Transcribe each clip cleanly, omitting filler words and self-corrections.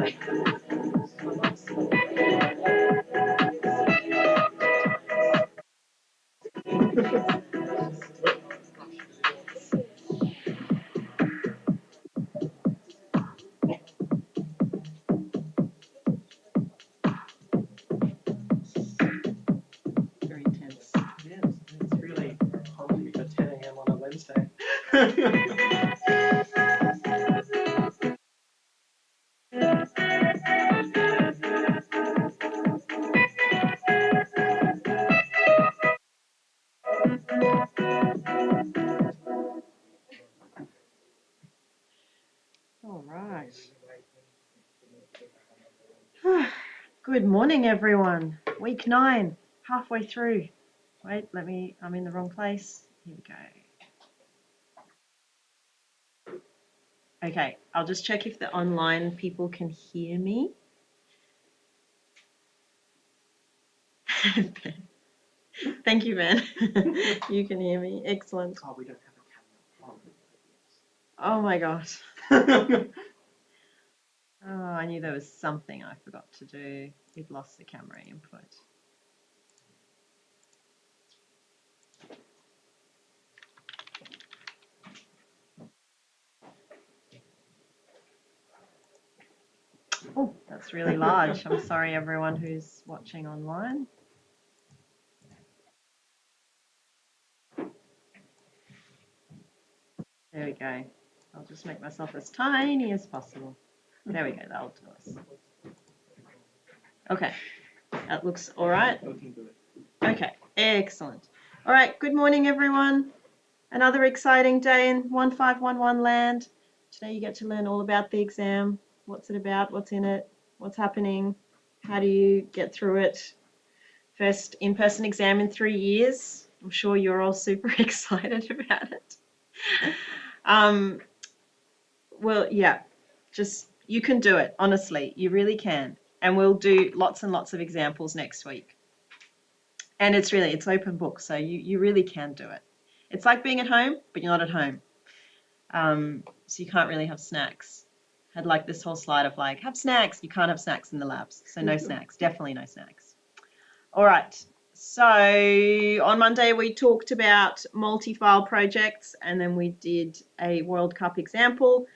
Very intense. Yes, it's really hungry for 10 a.m. on a Wednesday. All right. Good morning, everyone. Week 9, halfway through. Wait, I'm in the wrong place. Here we go. Okay, I'll just check if the online people can hear me. Thank you, Ben. You can hear me. Excellent. Oh, we don't have a camera Oh my gosh. Oh, I knew there was something I forgot to do. We'd lost the camera input. Oh, that's really large. I'm sorry, everyone who's watching online. There we go. I'll just make myself as tiny as possible. There we go, that'll do us. Okay, that looks all right. Looking good. Okay, excellent. All right, good morning, everyone. Another exciting day in 1511 land. Today you get to learn all about the exam. What's it about? What's in it? What's happening? How do you get through it? First in-person exam in 3 years. I'm sure you're all super excited about it. Well, yeah, just you can do it, honestly. You really can. And we'll do lots and lots of examples next week. And it's open book, so you really can do it. It's like being at home, but you're not at home. So you can't really have snacks. Had like this whole slide of like, have snacks. You can't have snacks in the labs, so no snacks, definitely no snacks. All right, so on Monday we talked about multi-file projects and then we did a World Cup example.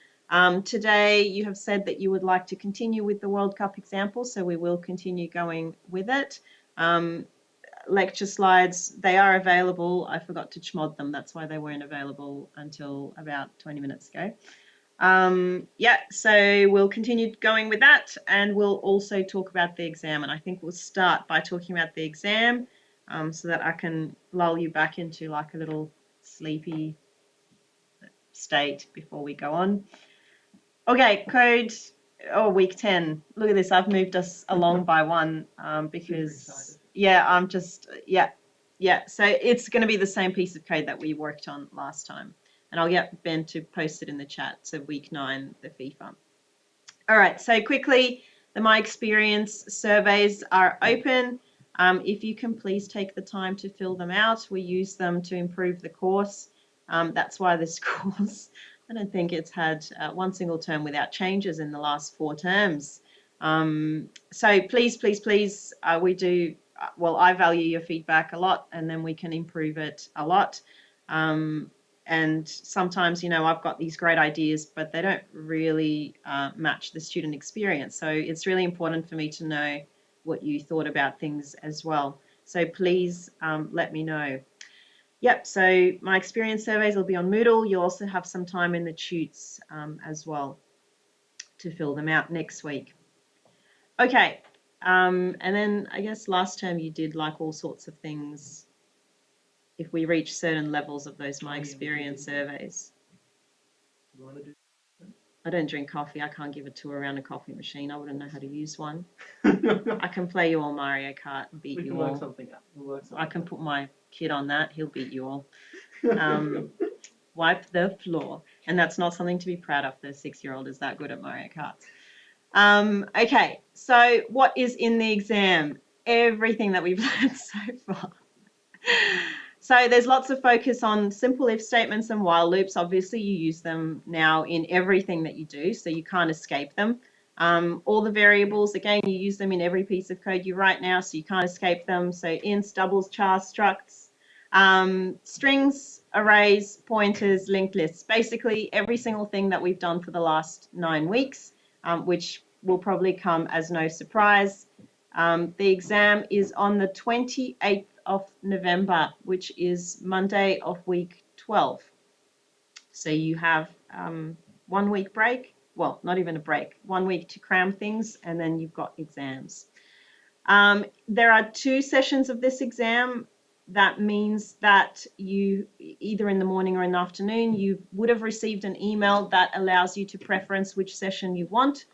Today you have said that you would like to continue with the World Cup example, so we will continue going with it. Lecture slides, they are available. I forgot to chmod them. That's why they weren't available until about 20 minutes ago. Yeah, so we'll continue going with that and we'll also talk about the exam. And I think we'll start by talking about the exam so that I can lull you back into like a little sleepy state before we go on. Okay, code, week 10. Look at this, I've moved us along by one because, yeah, I'm just, yeah. So it's going to be the same piece of code that we worked on last time. And I'll get Ben to post it in the chat. So week 9, the FIFA. All right, so quickly, the My Experience surveys are open. If you can please take the time to fill them out. We use them to improve the course. That's why this course, I don't think it's had one single term without changes in the last 4 terms. So please, we do, well, I value your feedback a lot and then we can improve it a lot. And sometimes, I've got these great ideas, but they don't really match the student experience. So it's really important for me to know what you thought about things as well. So please let me know. Yep, so My Experience surveys will be on Moodle. You'll also have some time in the tutes as well to fill them out next week. Okay, and then I guess last term you did like all sorts of things if we reach certain levels of those My Experience surveys. You want to do? I don't drink coffee. I can't give a tour around a coffee machine. I wouldn't know how to use one. I can play you all Mario Kart and beat you all. We can work something out. I can put my kid on that. He'll beat you all. Wipe the floor. And that's not something to be proud of. The 6-year-old is that good at Mario Kart. Okay, so what is in the exam? Everything that we've learned so far. So there's lots of focus on simple if statements and while loops. Obviously, you use them now in everything that you do, so you can't escape them. All the variables, again, you use them in every piece of code you write now, so you can't escape them. So ints, doubles, chars, structs, strings, arrays, pointers, linked lists, basically every single thing that we've done for the last 9 weeks, which will probably come as no surprise. The exam is on the 28th of November, which is Monday of week 12. So you have 1 week break, well, not even a break, 1 week to cram things, and then you've got exams. There are 2 sessions of this exam. That means that you, either in the morning or in the afternoon, you would have received an email that allows you to preference which session you want.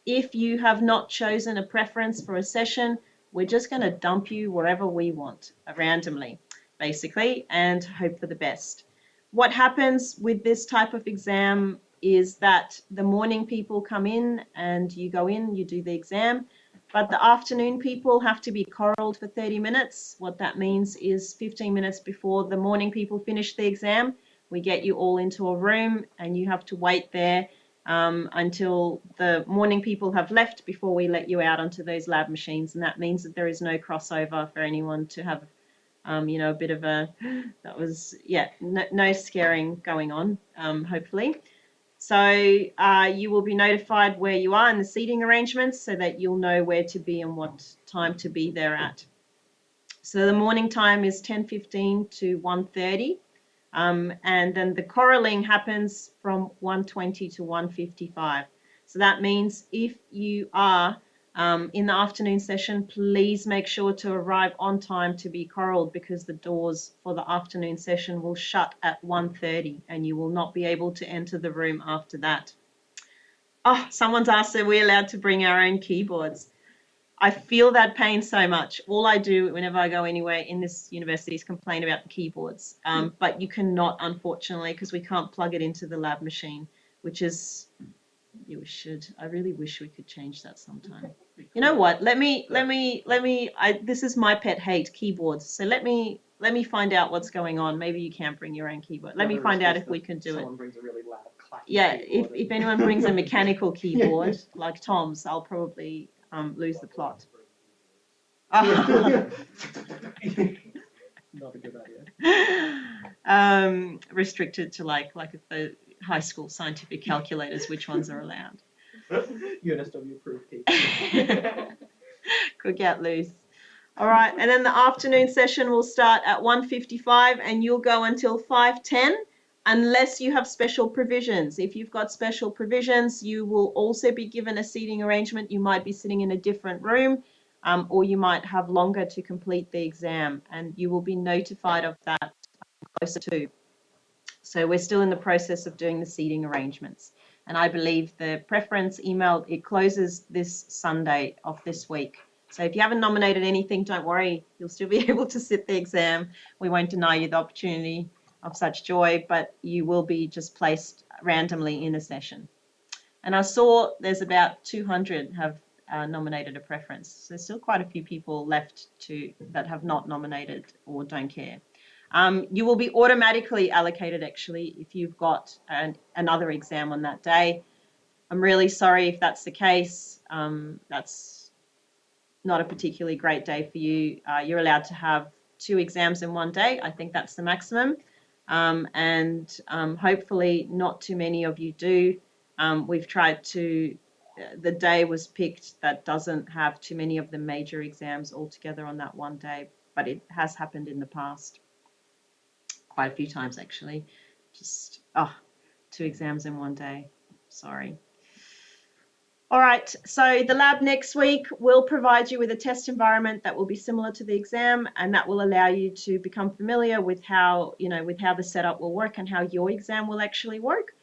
If you have not chosen a preference for a session, we're just going to dump you wherever we want, randomly, basically, and hope for the best. What happens with this type of exam is that the morning people come in and you go in, you do the exam, but the afternoon people have to be corralled for 30 minutes. What that means is 15 minutes before the morning people finish the exam, we get you all into a room and you have to wait there until the morning people have left before we let you out onto those lab machines. And that means that there is no crossover for anyone to have, a bit of a, that was, yeah, no scaring going on, hopefully. So you will be notified where you are in the seating arrangements so that you'll know where to be and what time to be there at. So the morning time is 10:15 to 1:30. And then the corralling happens from 1:20 to 1:55. So that means if you are in the afternoon session, please make sure to arrive on time to be corralled, because the doors for the afternoon session will shut at 1:30 and you will not be able to enter the room after that. Oh, someone's asked, are we allowed to bring our own keyboards? I feel that pain so much. All I do whenever I go anywhere in this university is complain about the keyboards. But you cannot, unfortunately, because we can't plug it into the lab machine, which is, you should. I really wish we could change that sometime. You know what? This is my pet hate, keyboards. So let me find out what's going on. Maybe you can bring your own keyboard. Let me find out if we can do it. Someone brings a really loud clacky Yeah, keyboard if anyone brings a mechanical keyboard like Tom's, I'll probably lose the plot. Not a good idea. Restricted to like the high school scientific calculators, which ones are allowed. UNSW approved key. Could get loose. All right, and then the afternoon session will start at 1:55 and you'll go until 5:10. Unless you have special provisions. If you've got special provisions, you will also be given a seating arrangement. You might be sitting in a different room, or you might have longer to complete the exam, and you will be notified of that closer to. So we're still in the process of doing the seating arrangements. And I believe the preference email, it closes this Sunday of this week. So if you haven't nominated anything, don't worry, you'll still be able to sit the exam. We won't deny you the opportunity of such joy, but you will be just placed randomly in a session. And I saw there's about 200 have nominated a preference. So there's still quite a few people left that have not nominated or don't care. You will be automatically allocated, actually, if you've got another exam on that day. I'm really sorry if that's the case. That's not a particularly great day for you. You're allowed to have 2 exams in one day. I think that's the maximum. And hopefully not too many of you do. We've tried to, the day was picked that doesn't have too many of the major exams altogether on that one day, but it has happened in the past. Quite a few times, actually. Just, 2 exams in one day. Sorry. All right, so the lab next week will provide you with a test environment that will be similar to the exam, and that will allow you to become familiar with how the setup will work and how your exam will actually work.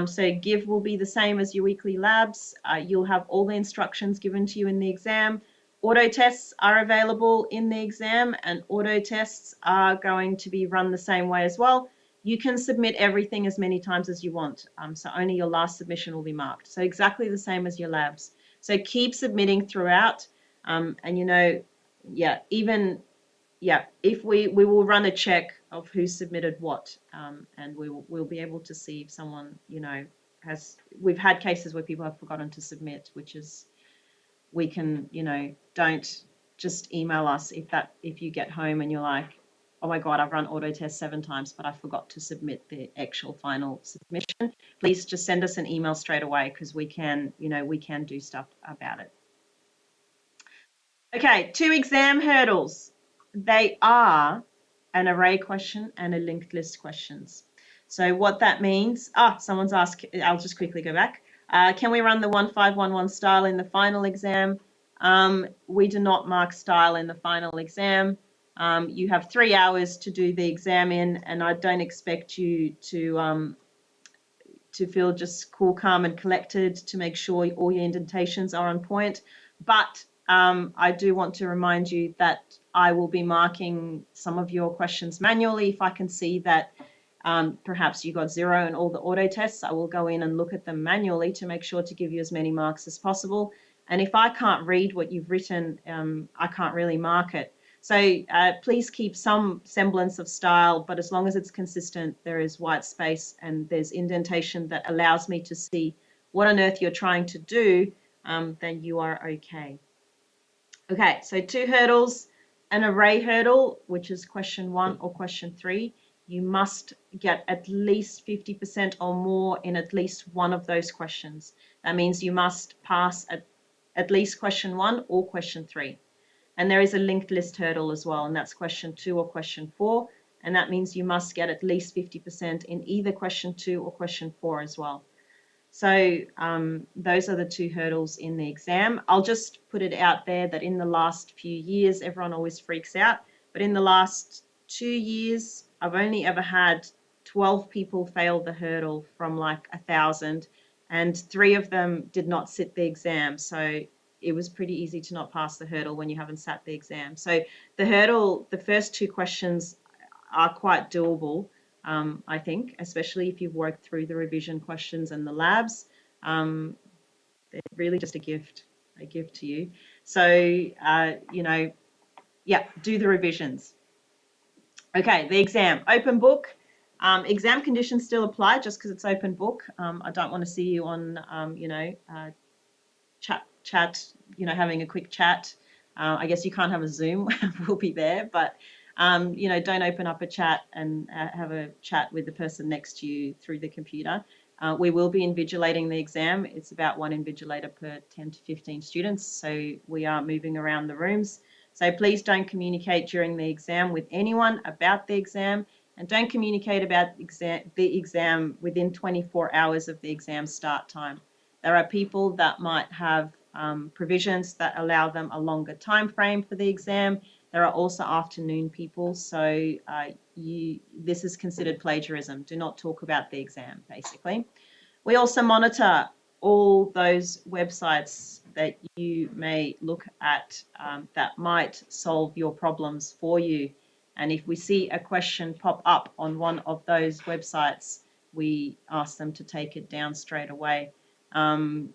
So GIVE will be the same as your weekly labs. You'll have all the instructions given to you in the exam. Auto tests are available in the exam, and auto tests are going to be run the same way as well. You can submit everything as many times as you want. So only your last submission will be marked. So exactly the same as your labs. So keep submitting throughout. And if we will run a check of who submitted what, and we'll be able to see if someone, we've had cases where people have forgotten to submit, which is, we can, don't just email us if you get home and you're like, oh my God, I've run auto test 7 times, but I forgot to submit the actual final submission. Please just send us an email straight away, because we can do stuff about it. Okay, 2 exam hurdles. They are an array question and a linked list questions. So what that means, someone's asked, I'll just quickly go back. Can we run the 1511 style in the final exam? We do not mark style in the final exam. You have 3 hours to do the exam in, and I don't expect you to feel just cool, calm, and collected, to make sure all your indentations are on point. But I do want to remind you that I will be marking some of your questions manually. If I can see that perhaps you got 0 in all the auto tests, I will go in and look at them manually to make sure to give you as many marks as possible. And if I can't read what you've written, I can't really mark it. So please keep some semblance of style, but as long as it's consistent, there is white space and there's indentation that allows me to see what on earth you're trying to do, then you are okay. Okay, so 2 hurdles. An array hurdle, which is question 1 or question 3. You must get at least 50% or more in at least one of those questions. That means you must pass at least question 1 or question 3. And there is a linked list hurdle as well, and that's question 2 or question 4. And that means you must get at least 50% in either question 2 or question 4 as well. So those are the 2 hurdles in the exam. I'll just put it out there that in the last few years, everyone always freaks out, but in the last 2 years, I've only ever had 12 people fail the hurdle from like 1,000, and 3 of them did not sit the exam. So it was pretty easy to not pass the hurdle when you haven't sat the exam. So the hurdle, the first 2 questions are quite doable. I think, especially if you've worked through the revision questions and the labs. They're really just a gift to you. So, do the revisions. Okay, the exam, open book. Exam conditions still apply just because it's open book. I don't want to see you on, chat, having a quick chat. I guess you can't have a Zoom, we'll be there, but don't open up a chat and have a chat with the person next to you through the computer. We will be invigilating the exam. It's about 1 invigilator per 10 to 15 students. So we are moving around the rooms. So please don't communicate during the exam with anyone about the exam, and don't communicate about the exam within 24 hours of the exam start time. There are people that might have provisions that allow them a longer time frame for the exam. There are also afternoon people, so this is considered plagiarism. Do not talk about the exam, basically. We also monitor all those websites that you may look at that might solve your problems for you. And if we see a question pop up on one of those websites, we ask them to take it down straight away. So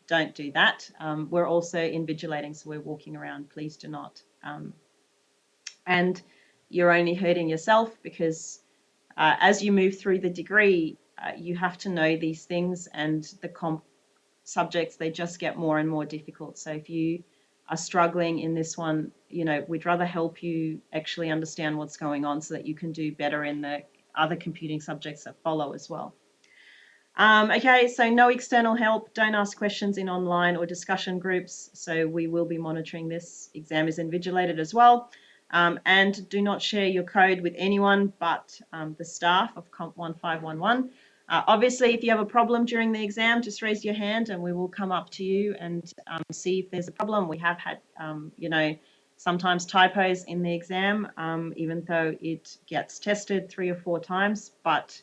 don't do that. We're also invigilating, so we're walking around. Please do not. And you're only hurting yourself, because as you move through the degree, you have to know these things, and the comp subjects, they just get more and more difficult. So if you are struggling in this one, we'd rather help you actually understand what's going on so that you can do better in the other computing subjects that follow as well. Okay, so no external help. Don't ask questions in online or discussion groups. So we will be monitoring this. Exam is invigilated as well. And do not share your code with anyone but the staff of COMP1511. Obviously, if you have a problem during the exam, just raise your hand and we will come up to you and see if there's a problem. We have had, sometimes typos in the exam, even though it gets tested 3 or 4 times, but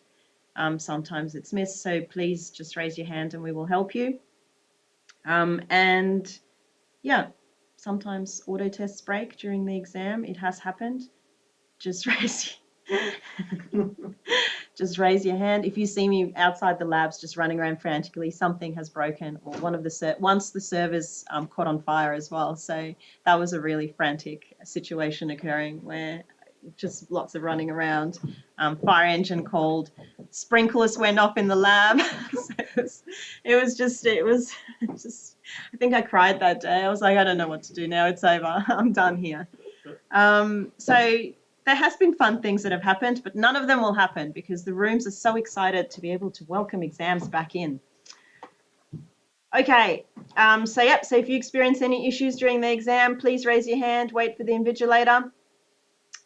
sometimes it's missed. So please just raise your hand and we will help you. And yeah, sometimes auto tests break during the exam. It has happened. Just raise your hand. If you see me outside the labs just running around frantically, something has broken, or once the servers caught on fire as well. So that was a really frantic situation occurring where just lots of running around. Fire engine called, sprinklers went off in the lab. So it was just, I think I cried that day. I was like, I don't know what to do now. It's over. I'm done here. So there has been fun things that have happened, but none of them will happen because the rooms are so excited to be able to welcome exams back in. Okay, so if you experience any issues during the exam, please raise your hand, wait for the invigilator.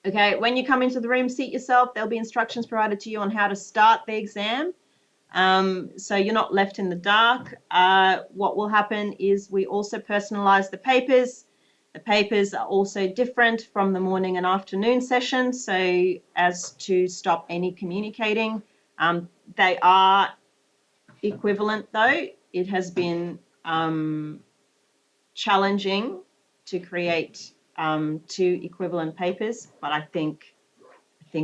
Okay, when you come into the room, seat yourself. There'll be instructions provided to you on how to start the exam. So you're not left in the dark. What will happen is we also personalize the papers. The papers are also different from the morning and afternoon session, so as to stop any communicating. They are equivalent though. It has been challenging to create two equivalent papers, but I think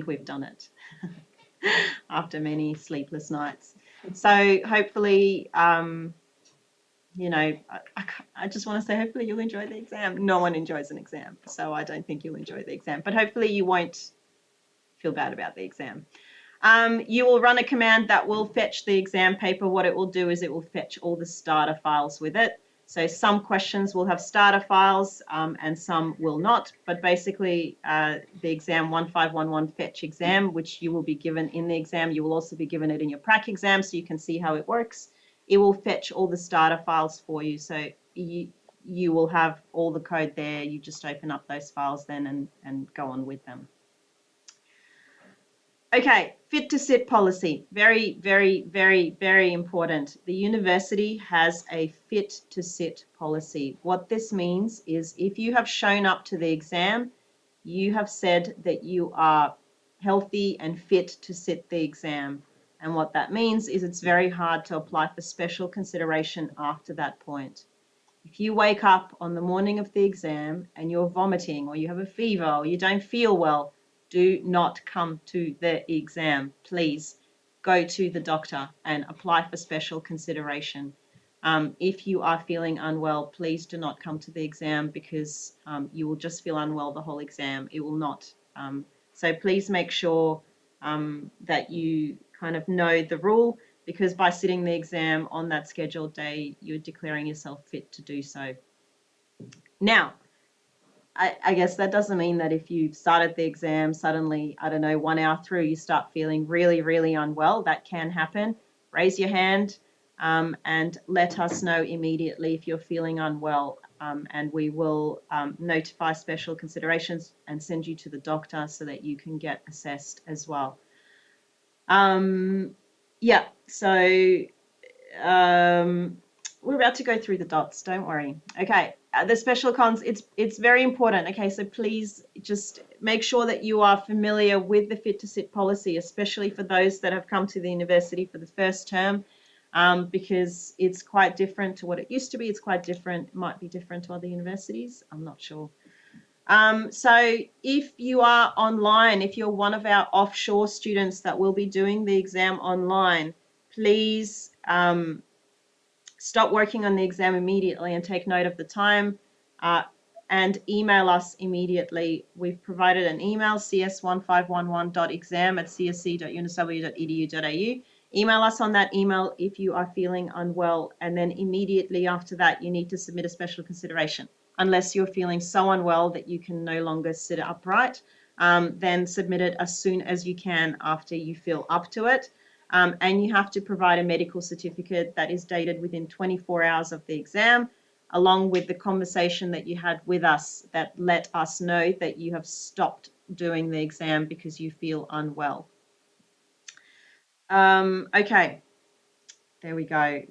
we've done it after many sleepless nights. So hopefully, you know, I just want to say hopefully you'll enjoy the exam. No one enjoys an exam, so I don't think you'll enjoy the exam, but hopefully you won't feel bad about the exam. You will run a command that will fetch the exam paper. What it will do is it will fetch all the starter files with it. So some questions will have starter files and some will not, but basically the exam 1511 fetch exam, which you will be given in the exam, you will also be given it in your prac exam so you can see how it works. It will fetch all the starter files for you. So you will have all the code there. You just open up those files then and go on with them. Okay, fit to sit policy. Very, very, very, very important. The university has a fit to sit policy. What this means is if you have shown up to the exam, you have said that you are healthy and fit to sit the exam. And what that means is it's very hard to apply for special consideration after that point. If you wake up on the morning of the exam and you're vomiting or you have a fever or you don't feel well, do not come to the exam. Please go to the doctor and apply for special consideration. If you are feeling unwell, please do not come to the exam because you will just feel unwell the whole exam. It will not. So please make sure that you kind of know the rule, because by sitting the exam on that scheduled day, you're declaring yourself fit to do so. Now, I guess that doesn't mean that if you started the exam, suddenly, I don't know, 1 hour through, you start feeling really, really unwell. That can happen. Raise your hand and let us know immediately if you're feeling unwell, and we will notify special considerations and send you to the doctor so that you can get assessed as well. Yeah, so we're about to go through the dots, don't worry. Okay, the special cons, it's very important. Okay, so please just make sure that you are familiar with the fit to sit policy, especially for those that have come to the university for the first term, because it's quite different to what it used to be. It's quite different, it might be different to other universities, I'm not sure. So if you are online, if you're one of our offshore students that will be doing the exam online, please stop working on the exam immediately and take note of the time and email us immediately. We've provided an email, cs1511.exam@csc.unisw.edu.au. Email us on that email if you are feeling unwell, and then immediately after that you need to submit a special consideration. Unless you're feeling so unwell that you can no longer sit upright, then submit it as soon as you can after you feel up to it. And you have to provide a medical certificate that is dated within 24 hours of the exam, along with the conversation that you had with us that let us know that you have stopped doing the exam because you feel unwell. Okay, there we go.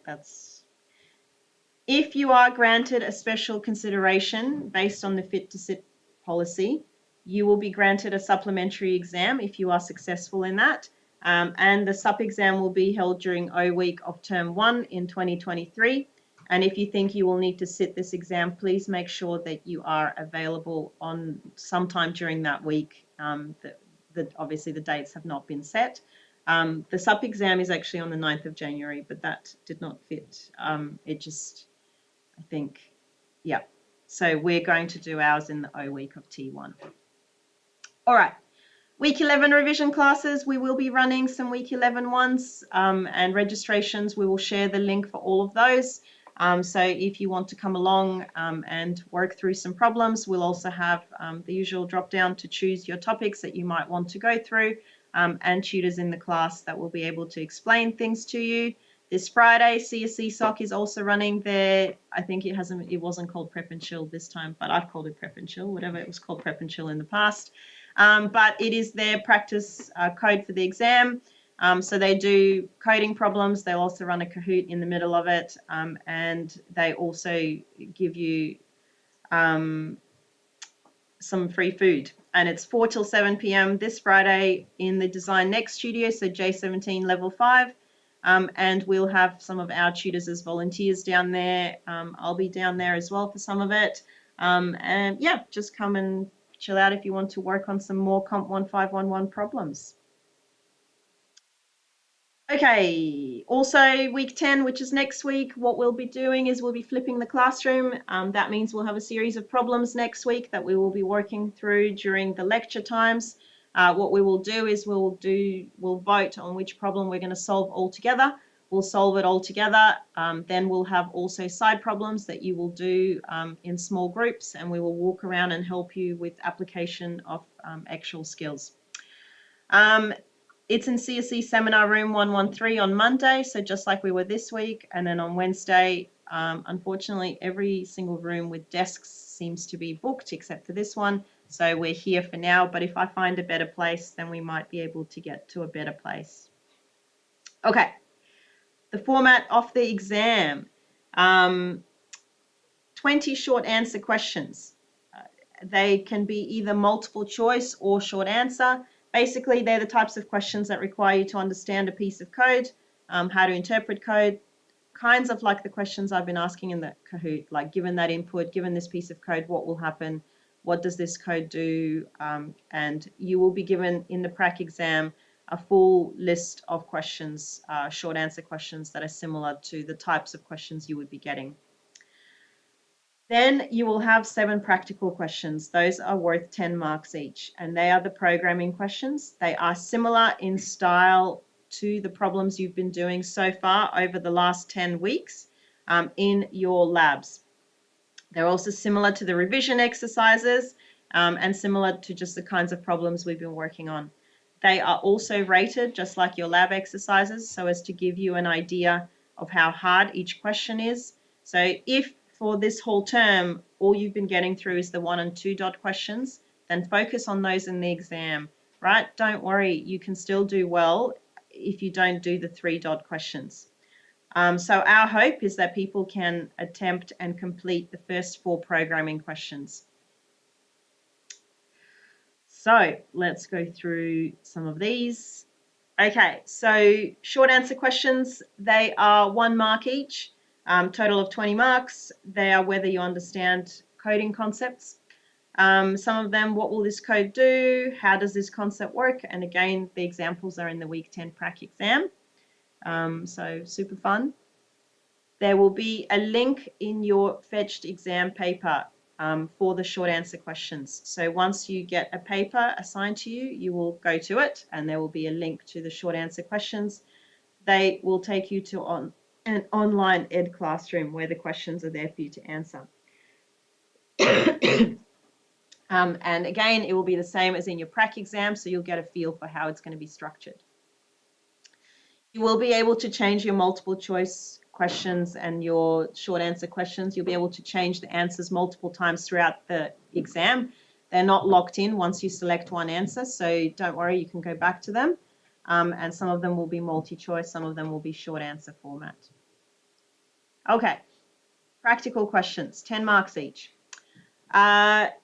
If you are granted a special consideration based on the fit to sit policy, you will be granted a supplementary exam if you are successful in that. And the SUP exam will be held during O week of term 1 in 2023. And if you think you will need to sit this exam, please make sure that you are available on sometime during that week. Obviously the dates have not been set. The SUP exam is actually on the 9th of January, but that did not fit. It just, I think, yeah. So we're going to do ours in the O week of T1. All right. Week 11 revision classes, we will be running some week 11 ones, and registrations, we will share the link for all of those. So if you want to come along and work through some problems, we'll also have the usual drop down to choose your topics that you might want to go through, and tutors in the class that will be able to explain things to you. This Friday, CSE SOC is also running their, I think it wasn't called Prep and Chill this time, but I've called it Prep and Chill, whatever it was called Prep and Chill in the past. But it is their practice code for the exam. So they do coding problems. They'll also run a Kahoot in the middle of it. And they also give you some free food. And it's 4 till 7 p.m. this Friday in the Design Next studio, so J17 level 5. And we'll have some of our tutors as volunteers down there. I'll be down there as well for some of it. And yeah, just come and chill out if you want to work on some more COMP1511 problems. Okay, also week 10, which is next week, what we'll be doing is we'll be flipping the classroom. That means we'll have a series of problems next week that we will be working through during the lecture times. What we will do is we'll vote on which problem we're going to solve all together. We'll solve it all together. Then we'll have also side problems that you will do in small groups, and we will walk around and help you with application of actual skills. It's in CSE Seminar Room 113 on Monday, so just like we were this week. And then on Wednesday, unfortunately, every single room with desks seems to be booked except for this one. So we're here for now, but if I find a better place, then we might be able to get to a better place. Okay, the format of the exam. 20 short answer questions. They can be either multiple choice or short answer. Basically, they're the types of questions that require you to understand a piece of code, how to interpret code, kinds of like the questions I've been asking in the Kahoot, like given that input, given this piece of code, what will happen? What does this code do? And you will be given in the prac exam a full list of questions, short answer questions that are similar to the types of questions you would be getting. Then you will have 7 practical questions. Those are worth 10 marks each, and they are the programming questions. They are similar in style to the problems you've been doing so far over the last 10 weeks in your labs. They're also similar to the revision exercises and similar to just the kinds of problems we've been working on. They are also rated just like your lab exercises, so as to give you an idea of how hard each question is. So if for this whole term, all you've been getting through is the 1 and 2 dot questions, then focus on those in the exam, right? Don't worry, you can still do well if you don't do the 3 dot questions. So our hope is that people can attempt and complete the first 4 programming questions. So let's go through some of these. Okay, so short answer questions, they are 1 mark each. Total of 20 marks. They are whether you understand coding concepts. Some of them, what will this code do? How does this concept work? And again, the examples are in the week 10 prac exam. So super fun. There will be a link in your fetched exam paper for the short answer questions. So once you get a paper assigned to you, you will go to it and there will be a link to the short answer questions. They will take you to an online ed classroom where the questions are there for you to answer. And again, it will be the same as in your prac exam, so you'll get a feel for how it's going to be structured. You will be able to change your multiple choice questions and your short answer questions. You'll be able to change the answers multiple times throughout the exam. They're not locked in once you select one answer, so don't worry, you can go back to them. And some of them will be multi-choice, some of them will be short answer format. Okay, practical questions, 10 marks each.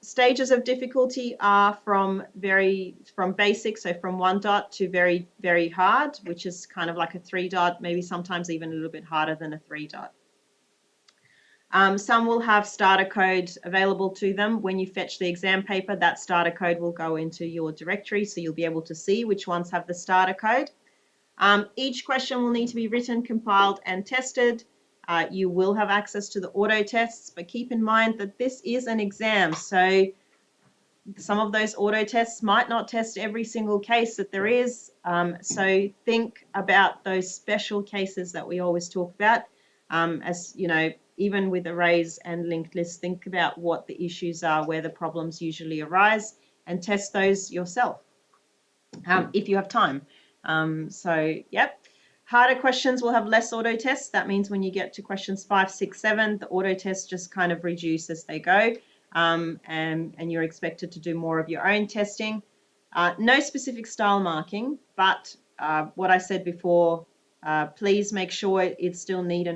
Stages of difficulty are from basic, so from 1 dot to very, very hard, which is kind of like a 3 dot, maybe sometimes even a little bit harder than a 3 dot. Some will have starter code available to them. When you fetch the exam paper, that starter code will go into your directory, so you'll be able to see which ones have the starter code. Each question will need to be written, compiled, and tested. You will have access to the auto tests, but keep in mind that this is an exam, so some of those auto tests might not test every single case that there is. So think about those special cases that we always talk about. As you know, even with arrays and linked lists, think about what the issues are, where the problems usually arise, and test those yourself if you have time. So, yep. Harder questions will have less auto tests. That means when you get to questions 5, 6, 7, the auto tests just kind of reduce as they go, and you're expected to do more of your own testing. No specific style marking, but what I said before, please make sure it's still neat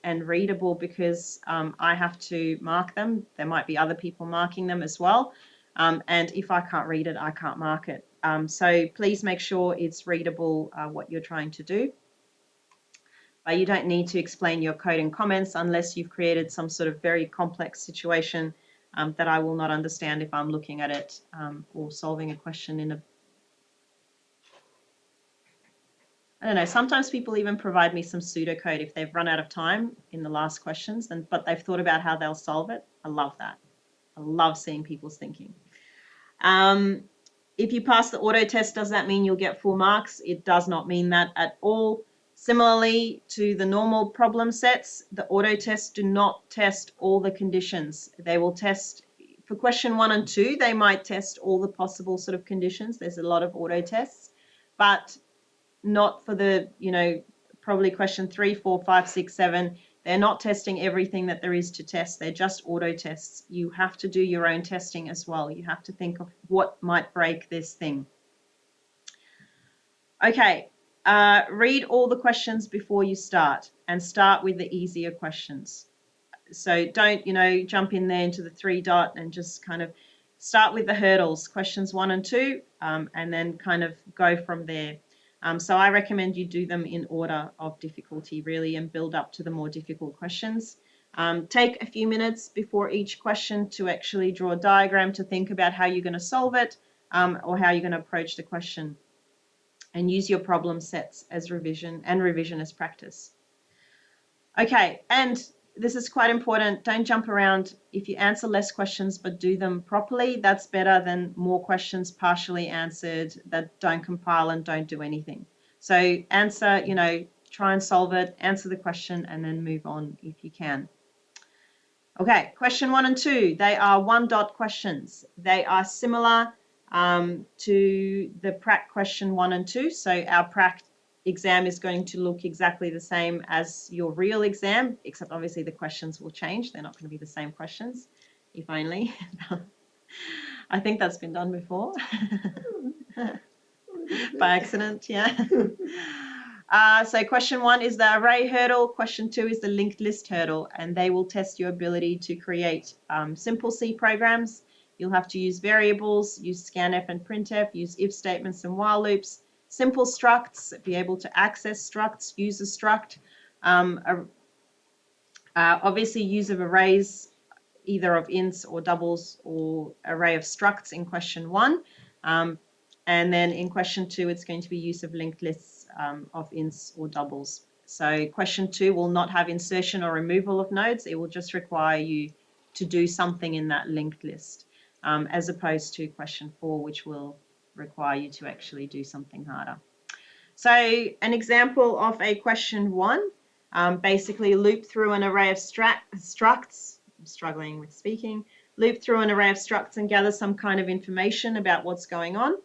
and readable, because I have to mark them. There might be other people marking them as well, and if I can't read it, I can't mark it. So please make sure it's readable what you're trying to do. But you don't need to explain your code in comments unless you've created some sort of very complex situation that I will not understand if I'm looking at it or solving a question in a... I don't know, sometimes people even provide me some pseudocode if they've run out of time in the last questions, but they've thought about how they'll solve it. I love that. I love seeing people's thinking. If you pass the auto test, does that mean you'll get full marks? It does not mean that at all. Similarly to the normal problem sets, the auto tests do not test all the conditions. They will test, for question 1 and 2, they might test all the possible sort of conditions. There's a lot of auto tests, but not for the, probably question 3, 4, 5, 6, 7. They're not testing everything that there is to test. They're just auto tests. You have to do your own testing as well. You have to think of what might break this thing. Okay, read all the questions before you start, and start with the easier questions. So don't, jump in there into the 3 dot and just kind of start with the hurdles, questions 1 and 2, and then kind of go from there. So I recommend you do them in order of difficulty, really, and build up to the more difficult questions. Take a few minutes before each question to actually draw a diagram to think about how you're going to solve it, or how you're going to approach the question, and use your problem sets as revision as practice. Okay, and this is quite important. Don't jump around. If you answer less questions but do them properly, that's better than more questions partially answered that don't compile and don't do anything. So answer, try and solve it, answer the question, and then move on if you can. Okay, question 1 and 2, they are 1 dot questions. They are similar to the prac question 1 and 2. So our prac exam is going to look exactly the same as your real exam, except obviously the questions will change. They're not going to be the same questions, if only. I think that's been done before. By accident, yeah. So question 1 is the array hurdle, question 2 is the linked list hurdle, and they will test your ability to create simple C programs. You'll have to use variables, use scanf and printf, use if statements and while loops, simple structs, be able to access structs, use a struct, obviously use of arrays, either of ints or doubles, or array of structs in question 1. And then in question 2, it's going to be use of linked lists of ints or doubles. So question 2 will not have insertion or removal of nodes. It will just require you to do something in that linked list, as opposed to question 4, which will require you to actually do something harder. So an example of a question 1, basically loop through an array of structs. I'm struggling with speaking. Loop through an array of structs and gather some kind of information about what's going on.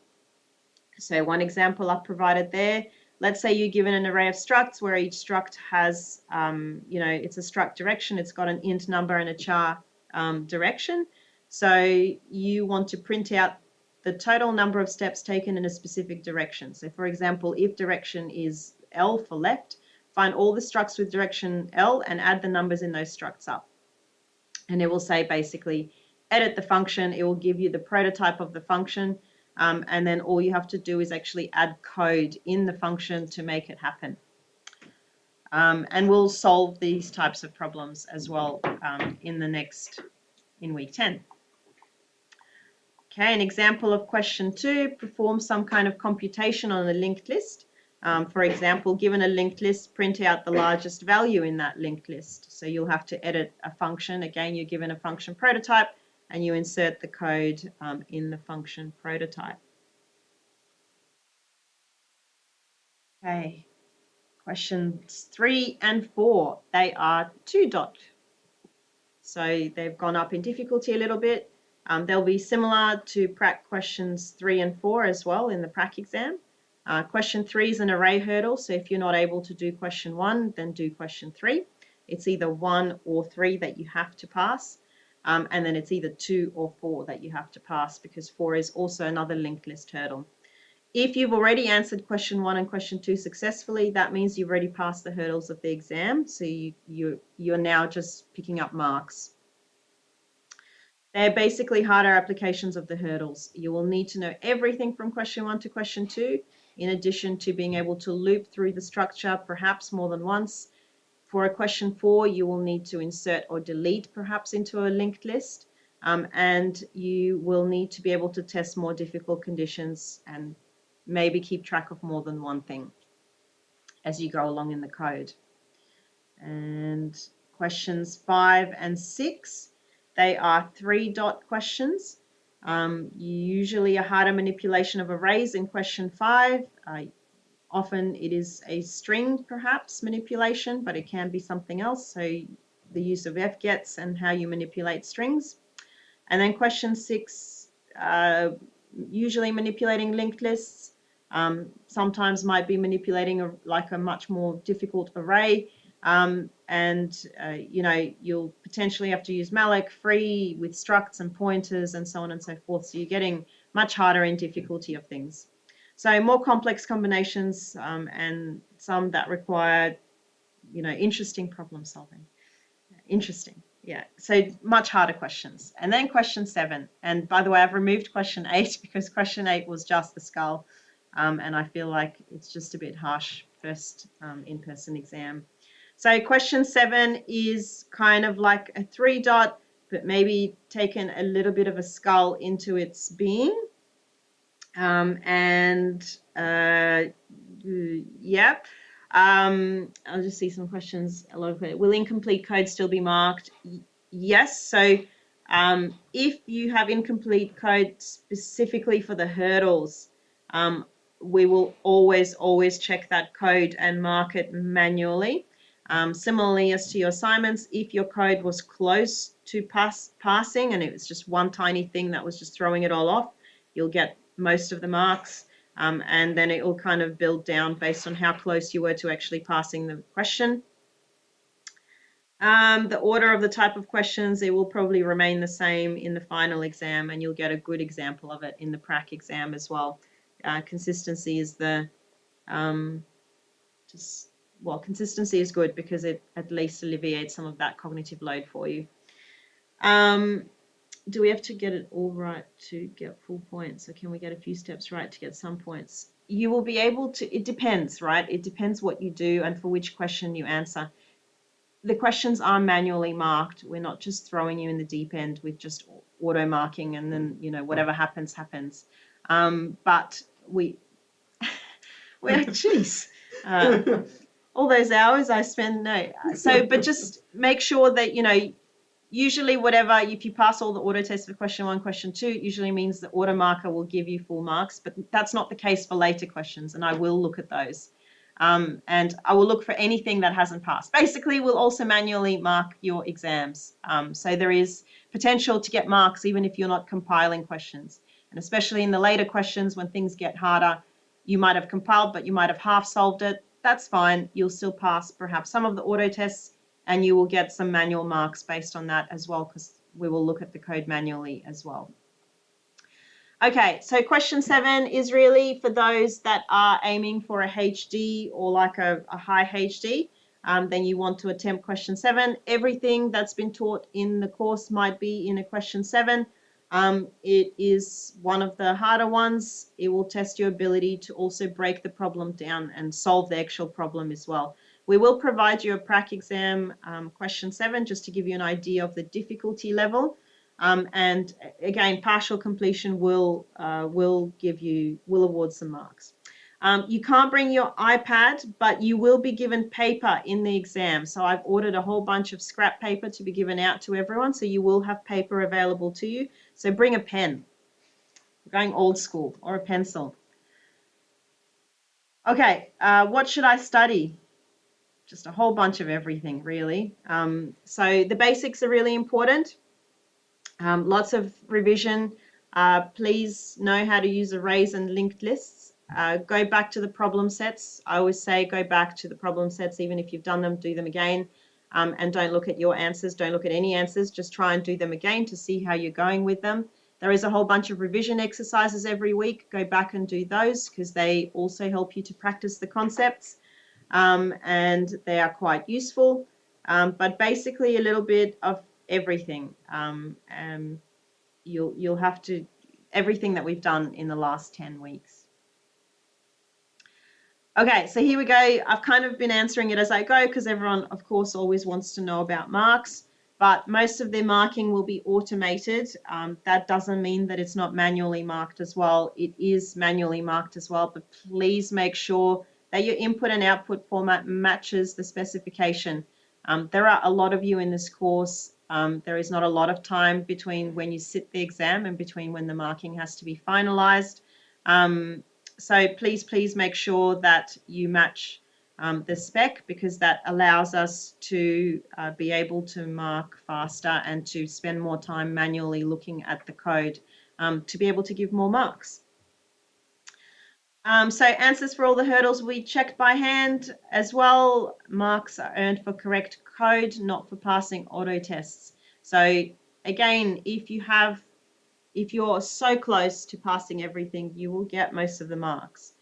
So one example I've provided there. Let's say you're given an array of structs where each struct has, it's a struct direction. It's got an int number and a char direction. So you want to print out the total number of steps taken in a specific direction. So for example, if direction is L for left, find all the structs with direction L and add the numbers in those structs up. And it will say basically, edit the function. It will give you the prototype of the function. And then all you have to do is actually add code in the function to make it happen. And we'll solve these types of problems as well in week 10. Okay, an example of question 2, perform some kind of computation on a linked list. For example, given a linked list, print out the largest value in that linked list. So you'll have to edit a function. Again, you're given a function prototype, and you insert the code in the function prototype. Okay, questions 3 and 4, they are 2-dot. So they've gone up in difficulty a little bit. They'll be similar to prac questions 3 and 4 as well in the prac exam. Question 3 is an array hurdle, so if you're not able to do question 1, then do question 3. It's either 1 or 3 that you have to pass, and then it's either 2 or 4 that you have to pass, because 4 is also another linked list hurdle. If you've already answered question 1 and question 2 successfully, that means you've already passed the hurdles of the exam, so you're now just picking up marks. They're basically harder applications of the hurdles. You will need to know everything from question 1 to question 2, in addition to being able to loop through the structure perhaps more than once. For a question 4, you will need to insert or delete perhaps into a linked list, and you will need to be able to test more difficult conditions and maybe keep track of more than one thing as you go along in the code. And questions 5 and 6, they are 3-dot questions. Usually a harder manipulation of arrays in question 5. Often it is a string perhaps manipulation, but it can be something else. So the use of fgets and how you manipulate strings. And then question 6, usually manipulating linked lists. Sometimes might be manipulating like a much more difficult array, you know, you'll potentially have to use malloc, free with structs and pointers and so on and so forth. So you're getting much harder in difficulty of things. So more complex combinations and some that require, you know, interesting problem solving. Interesting. Yeah, so much harder questions. And then question 7. And by the way, I've removed question 8 because question 8 was just the skull. And I feel like it's just a bit harsh first in-person exam. So question 7 is kind of like a 3-dot, but maybe taken a little bit of a skull into its being. Yeah. I'll just see some questions. A lot of will incomplete code still be marked? Yes. So if you have incomplete code specifically for the hurdles, we will always check that code and mark it manually. Similarly as to your assignments, if your code was close to passing and it was just one tiny thing that was just throwing it all off, you'll get most of the marks. And then it will kind of build down based on how close you were to actually passing the question. The order of the type of questions, it will probably remain the same in the final exam, and you'll get a good example of it in the prac exam as well. Consistency is consistency is good because it at least alleviates some of that cognitive load for you. Do we have to get it all right to get full points, or can we get a few steps right to get some points? You will be able to, it depends, right? It depends what you do and for which question you answer. The questions are manually marked. We're not just throwing you in the deep end with just auto marking and then, you know, whatever happens, happens. But we're geez. All those hours I spend, no. So, but just make sure that, you know, usually whatever, if you pass all the auto tests for question 1, question 2, it usually means the auto marker will give you full marks, but that's not the case for later questions, and I will look at those. And I will look for anything that hasn't passed. Basically, we'll also manually mark your exams. So there is potential to get marks even if you're not compiling questions. And especially in the later questions when things get harder, you might have compiled, but you might have half solved it. That's fine. You'll still pass perhaps some of the auto tests, and you will get some manual marks based on that as well, because we will look at the code manually as well. Okay, so question 7 is really for those that are aiming for a HD or like a high HD. Then you want to attempt question 7. Everything that's been taught in the course might be in a question 7. It is one of the harder ones. It will test your ability to also break the problem down and solve the actual problem as well. We will provide you a prac exam question 7 just to give you an idea of the difficulty level. And again, partial completion will award some marks. You can't bring your iPad, but you will be given paper in the exam. So I've ordered a whole bunch of scrap paper to be given out to everyone. So you will have paper available to you. So bring a pen. We're going old school, or a pencil. Okay, what should I study? Just a whole bunch of everything, really. So the basics are really important. Lots of revision. Please know how to use arrays and linked lists. Go back to the problem sets. I always say go back to the problem sets, even if you've done them, do them again. And don't look at your answers. Don't look at any answers. Just try and do them again to see how you're going with them. There is a whole bunch of revision exercises every week. Go back and do those because they also help you to practice the concepts. And they are quite useful. But basically a little bit of everything. You'll have to everything that we've done in the last 10 weeks. Okay, so here we go. I've kind of been answering it as I go because everyone, of course, always wants to know about marks, but most of their marking will be automated. That doesn't mean that it's not manually marked as well. It is manually marked as well, but please make sure that your input and output format matches the specification. There are a lot of you in this course. There is not a lot of time between when you sit the exam and between when the marking has to be finalized. So please make sure that you match the spec because that allows us to be able to mark faster and to spend more time manually looking at the code to be able to give more marks. So answers for all the hurdles we checked by hand as well. Marks are earned for correct code, not for passing auto tests. So again, if you're so close to passing everything, you will get most of the marks.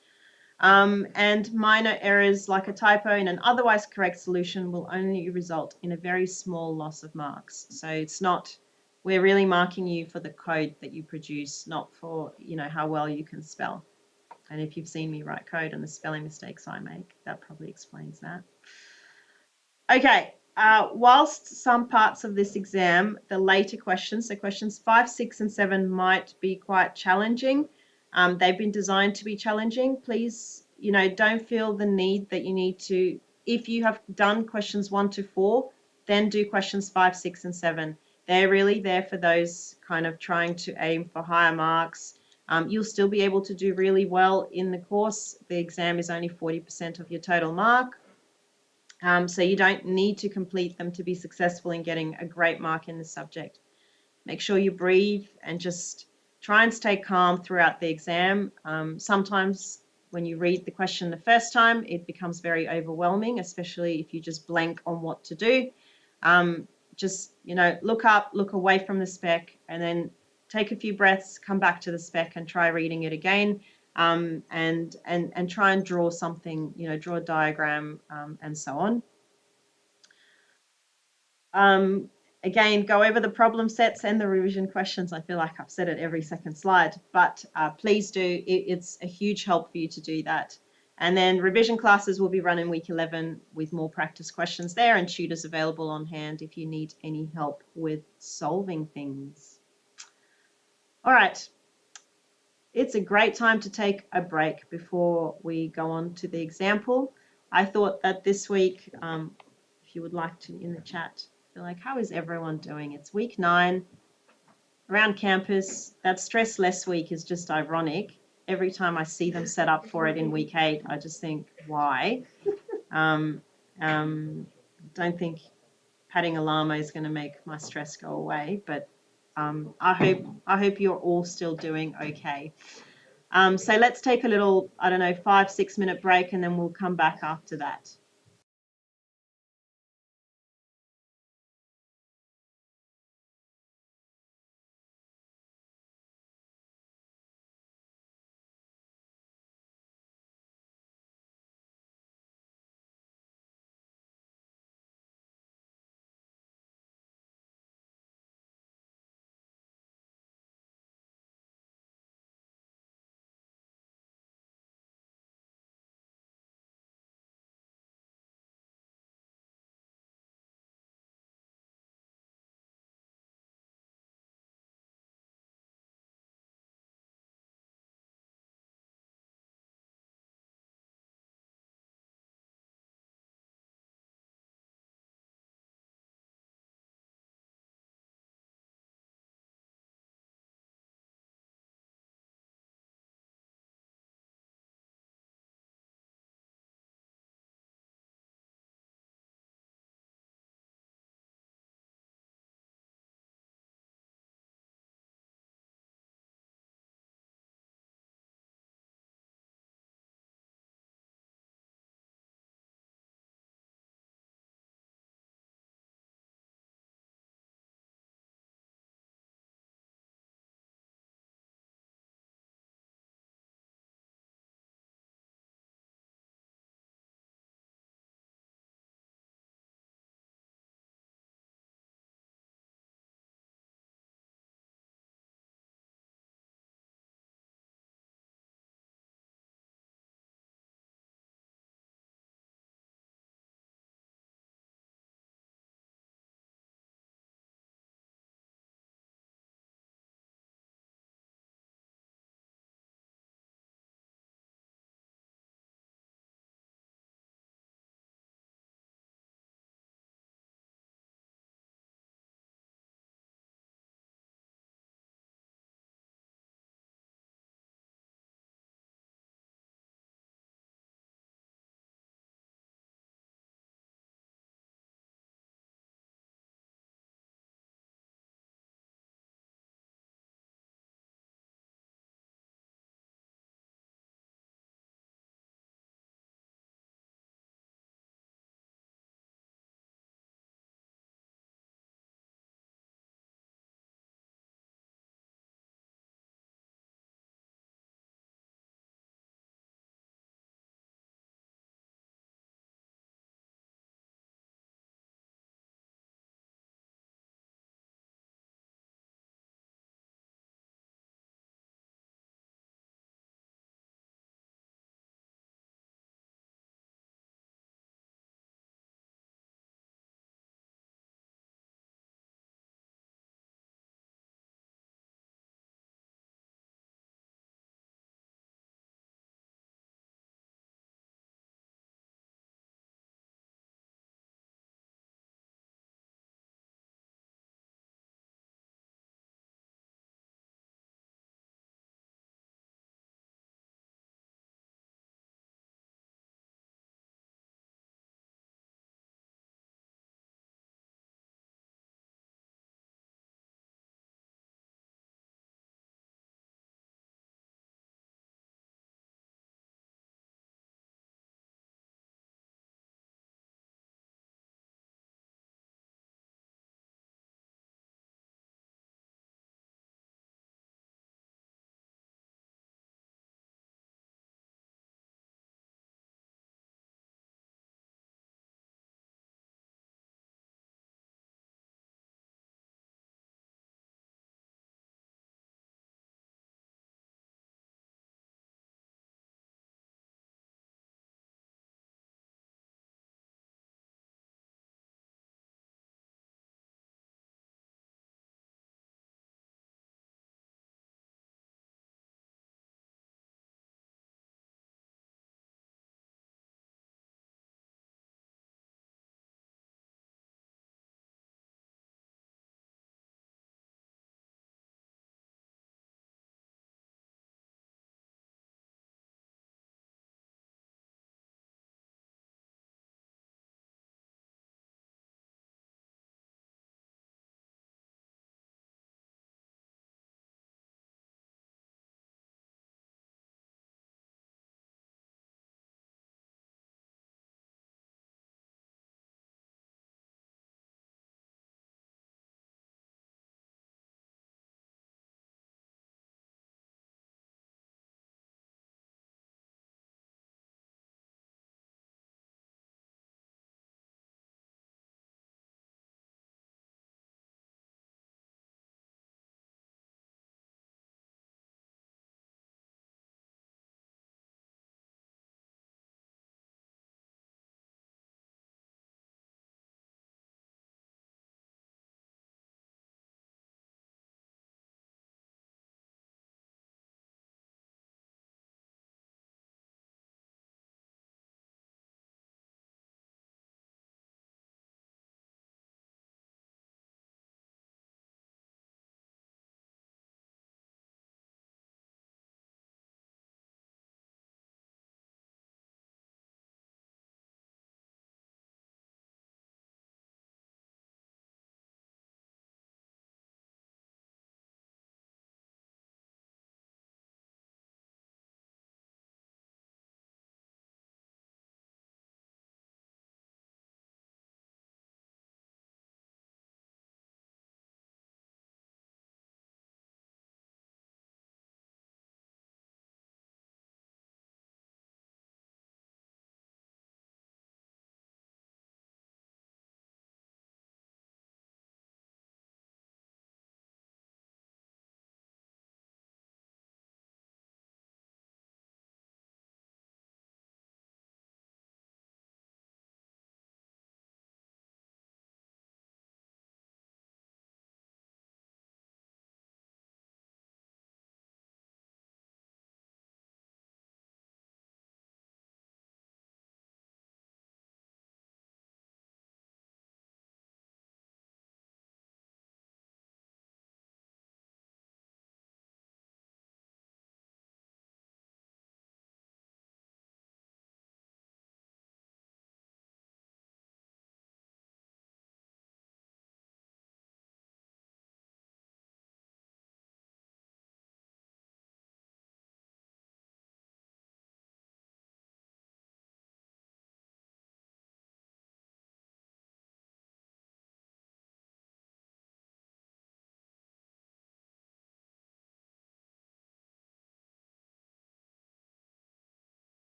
And minor errors like a typo in an otherwise correct solution will only result in a very small loss of marks. So it's not, we're really marking you for the code that you produce, not for, how well you can spell. And if you've seen me write code and the spelling mistakes I make, that probably explains that. Okay, whilst some parts of this exam, the later questions, so questions 5, 6, and 7 might be quite challenging. They've been designed to be challenging. Please, don't feel the need that you need to, if you have done questions 1 to 4, then do questions 5, 6, and 7. They're really there for those kind of trying to aim for higher marks. You'll still be able to do really well in the course. The exam is only 40% of your total mark. So you don't need to complete them to be successful in getting a great mark in the subject. Make sure you breathe and just try and stay calm throughout the exam. Sometimes when you read the question the first time, it becomes very overwhelming, especially if you just blank on what to do. Just, look up, look away from the spec, and then take a few breaths, come back to the spec and try reading it again. And try and draw something, draw a diagram and so on. Again, go over the problem sets and the revision questions. I feel like I've said it every second slide, but please do. It's a huge help for you to do that. And then revision classes will be run in week 11 with more practice questions there and tutors available on hand if you need any help with solving things. All right. It's a great time to take a break before we go on to the example. I thought that this week, if you would like to in the chat, be like, how is everyone doing? It's week 9 around campus. That stress less week is just ironic. Every time I see them set up for it in week 8, I just think, why? Don't think patting a llama is going to make my stress go away, but I hope you're all still doing okay. So let's take a little, 5-6 minute break and then we'll come back after that.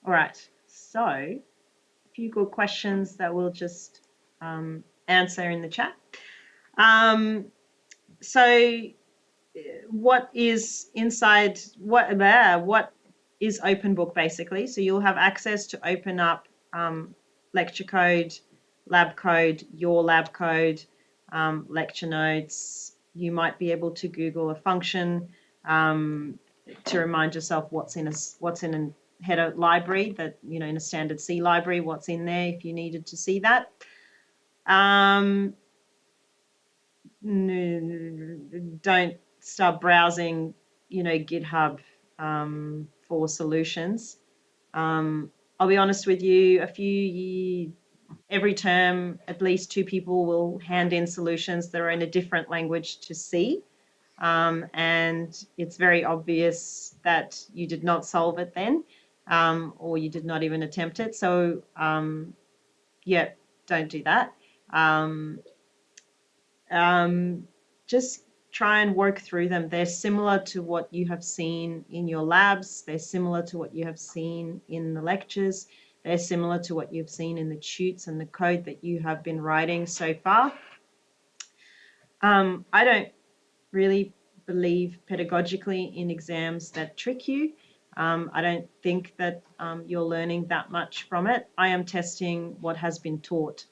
All right, so a few good questions that we'll just answer in the chat. So what is inside, what is open book basically? So you'll have access to open up lecture code, lab code, your lab code, lecture notes. You might be able to Google a function to remind yourself what's in a header library, that, you know, in a standard C library, what's in there if you needed to see that. Don't start browsing, you know, GitHub for solutions. I'll be honest with you, every term, at least 2 people will hand in solutions that are in a different language to C. And it's very obvious that you did not solve it then, or you did not even attempt it. So, yeah, don't do that. Just try and work through them. They're similar to what you have seen in your labs. They're similar to what you have seen in the lectures. They're similar to what you've seen in the tutes and the code that you have been writing so far. I don't really believe pedagogically in exams that trick you. I don't think that you're learning that much from it. I am testing what has been taught.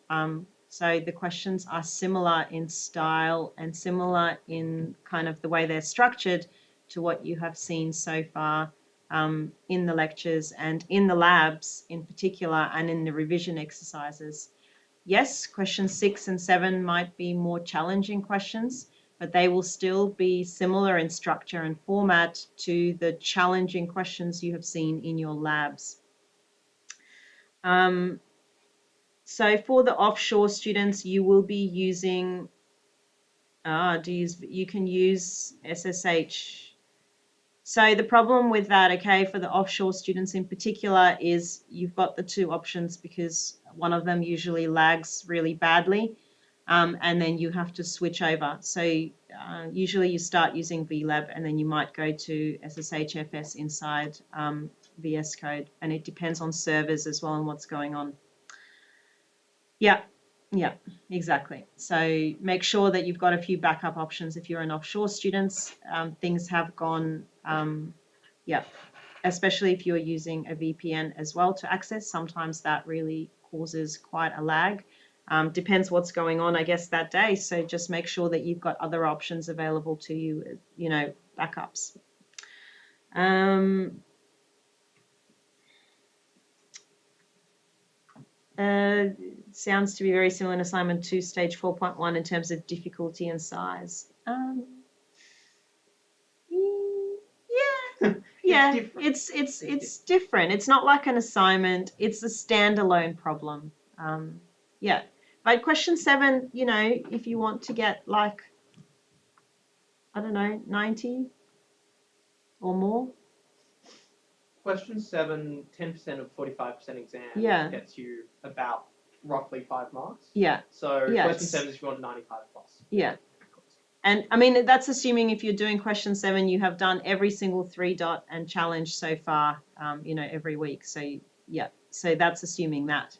So the questions are similar in style and similar in kind of the way they're structured to what you have seen so far in the lectures and in the labs in particular, and in the revision exercises. Yes, questions 6 and 7 might be more challenging questions, but they will still be similar in structure and format to the challenging questions you have seen in your labs. So for the offshore students, you will be using, you can use SSH. So the problem with that, okay, for the offshore students in particular, is you've got the 2 options, because one of them usually lags really badly, and then you have to switch over. So usually you start using VLab and then you might go to SSHFS inside VS Code, and it depends on servers as well and what's going on. Yeah, exactly. So make sure that you've got a few backup options if you're an offshore student. Things have gone, especially if you're using a VPN as well to access. Sometimes that really causes quite a lag. Depends what's going on, I guess, that day. So just make sure that you've got other options available to you, you know, backups. Sounds to be very similar in assignment 2, stage 4.1 in terms of difficulty and size. Yeah, it's different. It's not like an assignment. It's a standalone problem. Yeah, but question 7, you know, if you want to get like, I don't know, 90 or more. Question 7, 10% of 45% exam gets you about roughly 5 marks. Yeah. So question 7 is if you want 95 plus. Yeah. And I mean, that's assuming if you're doing question 7, you have done every single 3-dot and challenge so far, you know, every week. So yeah, so that's assuming that.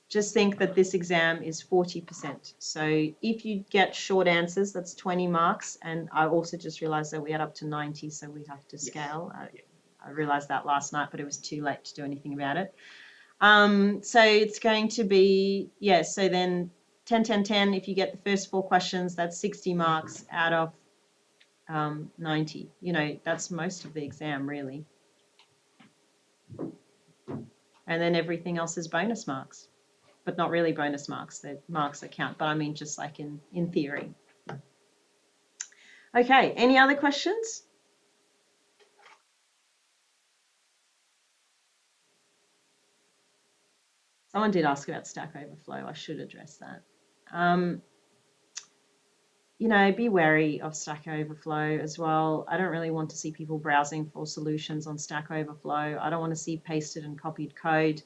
Just think that this exam is 40%. So if you get short answers, that's 20 marks. And I also just realized that we had up to 90, so we have to scale. I realized that last night, but it was too late to do anything about it. So it's going to be, so then 10, 10, 10, if you get the first 4 questions, that's 60 marks out of 90. You know, that's most of the exam, really. And then everything else is bonus marks, but not really bonus marks. They're marks that count, but I mean just like in theory. Okay, any other questions? Someone did ask about Stack Overflow. I should address that. You know, be wary of Stack Overflow as well. I don't really want to see people browsing for solutions on Stack Overflow. I don't want to see pasted and copied code.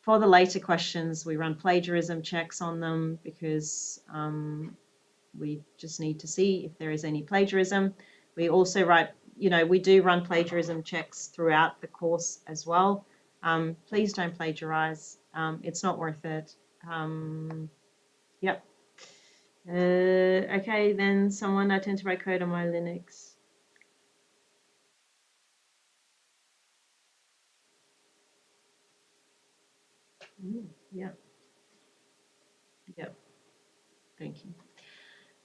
For the later questions, we run plagiarism checks on them because we just need to see if there is any plagiarism. We also write you know, we do run plagiarism checks throughout the course as well. Please don't plagiarize. It's not worth it. Yep. Okay, then someone, I tend to write code on my Linux. Yeah. Yep. Thank you.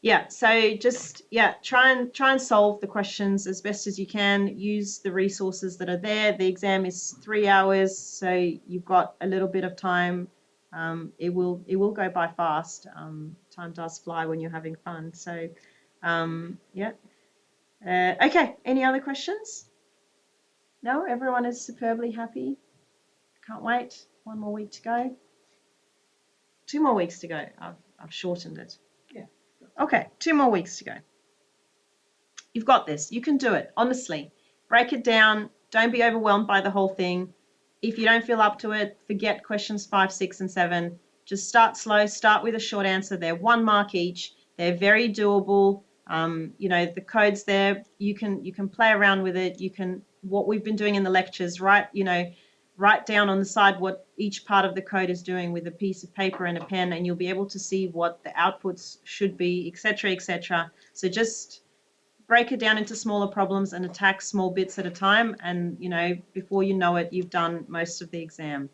Yeah, so just try and solve the questions as best as you can. Use the resources that are there. The exam is 3 hours, so you've got a little bit of time. It will go by fast. Time does fly when you're having fun. So yeah. Okay. Any other questions? No, everyone is superbly happy. Can't wait. 1 more week to go. 2 more weeks to go. I've shortened it. Yeah. Okay, 2 more weeks to go. You've got this. You can do it. Honestly, break it down. Don't be overwhelmed by the whole thing. If you don't feel up to it, forget questions 5, 6, and 7. Just start slow. Start with a short answer. They're 1 mark each. They're very doable. You know, the code's there. You can play around with it. You can, what we've been doing in the lectures, write down on the side what each part of the code is doing with a piece of paper and a pen, and you'll be able to see what the outputs should be, etc., etc. So just break it down into smaller problems and attack small bits at a time, and you know, before you know it, you've done most of the exam.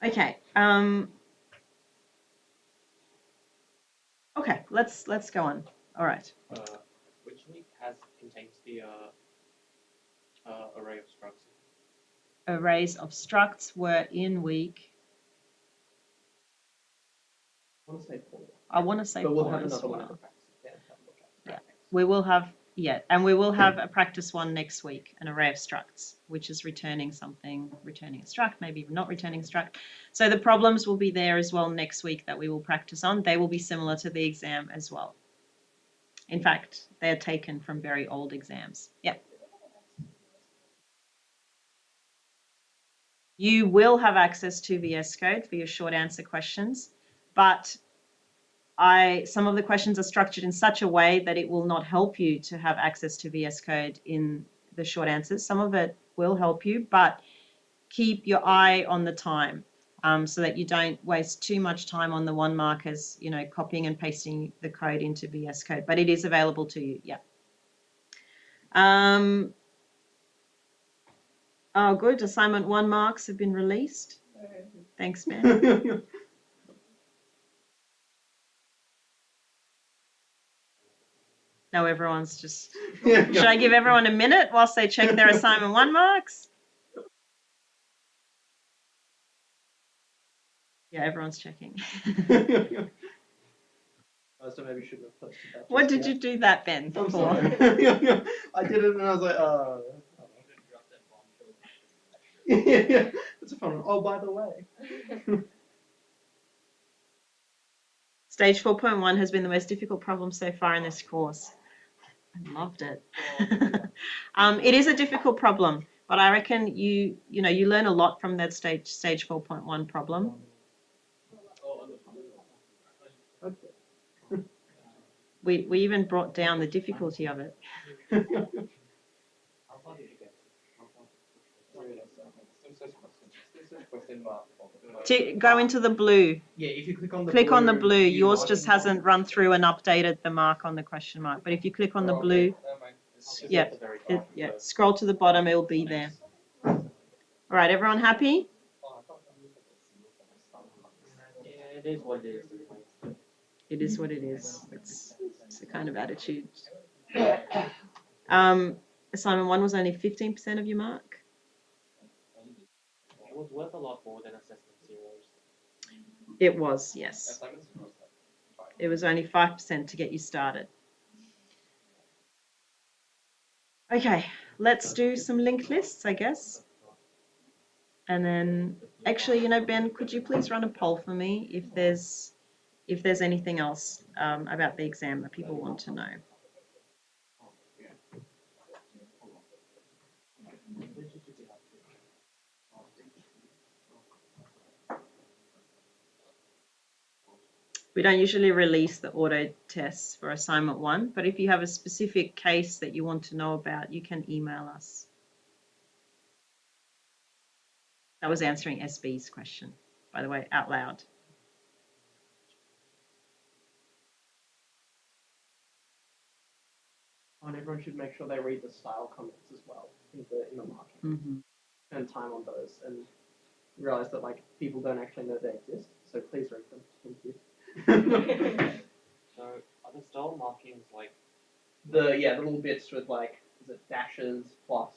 Okay. Okay, let's go on. All right. Which week contains the array of structs? Arrays of structs were in week. I want to say 4. I want to say but we'll 4 have as another one well. for practice. Yeah. We will have, and we will have a practice one next week, an array of structs, which is returning something, returning a struct, maybe not returning a struct. So the problems will be there as well next week that we will practice on. They will be similar to the exam as well. In fact, they're taken from very old exams. Yeah. You will have access to VS Code for your short answer questions, but some of the questions are structured in such a way that it will not help you to have access to VS Code in the short answers. Some of it will help you, but keep your eye on the time so that you don't waste too much time on the 1 markers, you know, copying and pasting the code into VS Code. But it is available to you, yeah. Oh, good. Assignment 1 marks have been released. Thanks, Ben. No, everyone's just... Should I give everyone a minute whilst they check their assignment 1 marks? Yeah, everyone's checking. So maybe shouldn't have posted that. What did you do that, Ben? I'm sorry. I did it and I was like, yeah, it's a fun one. Oh, by the way. Stage 4.1 has been the most difficult problem so far in this course. I loved it. It is a difficult problem, but I reckon you learn a lot from that stage 4.1 problem. We even brought down the difficulty of it. Go into the blue. Yeah, if you click on the Click on the blue. Yours just hasn't run through and updated the mark on the question mark. But if you click on the blue, yeah, scroll to the bottom, it'll be there. All right, everyone happy? Yeah, it is what it is. It is what it is. It's the kind of attitude. Assignment 1 was only 15% of your mark. It was worth a lot more than assessment zeros. It was, yes. It was only 5% to get you started. Okay, let's do some linked lists, I guess. And then, actually, you know, Ben, could you please run a poll for me if there's anything else about the exam that people want to know? We don't usually release the auto tests for assignment 1, but if you have a specific case that you want to know about, you can email us. That was answering SB's question, by the way, out loud. And everyone should make sure they read the style comments as well in the marking. Mm-hmm. Spend time on those and realize that like people don't actually know they exist. So please read them. Thank you. So are the style markings like the little bits with like is it dashes plus?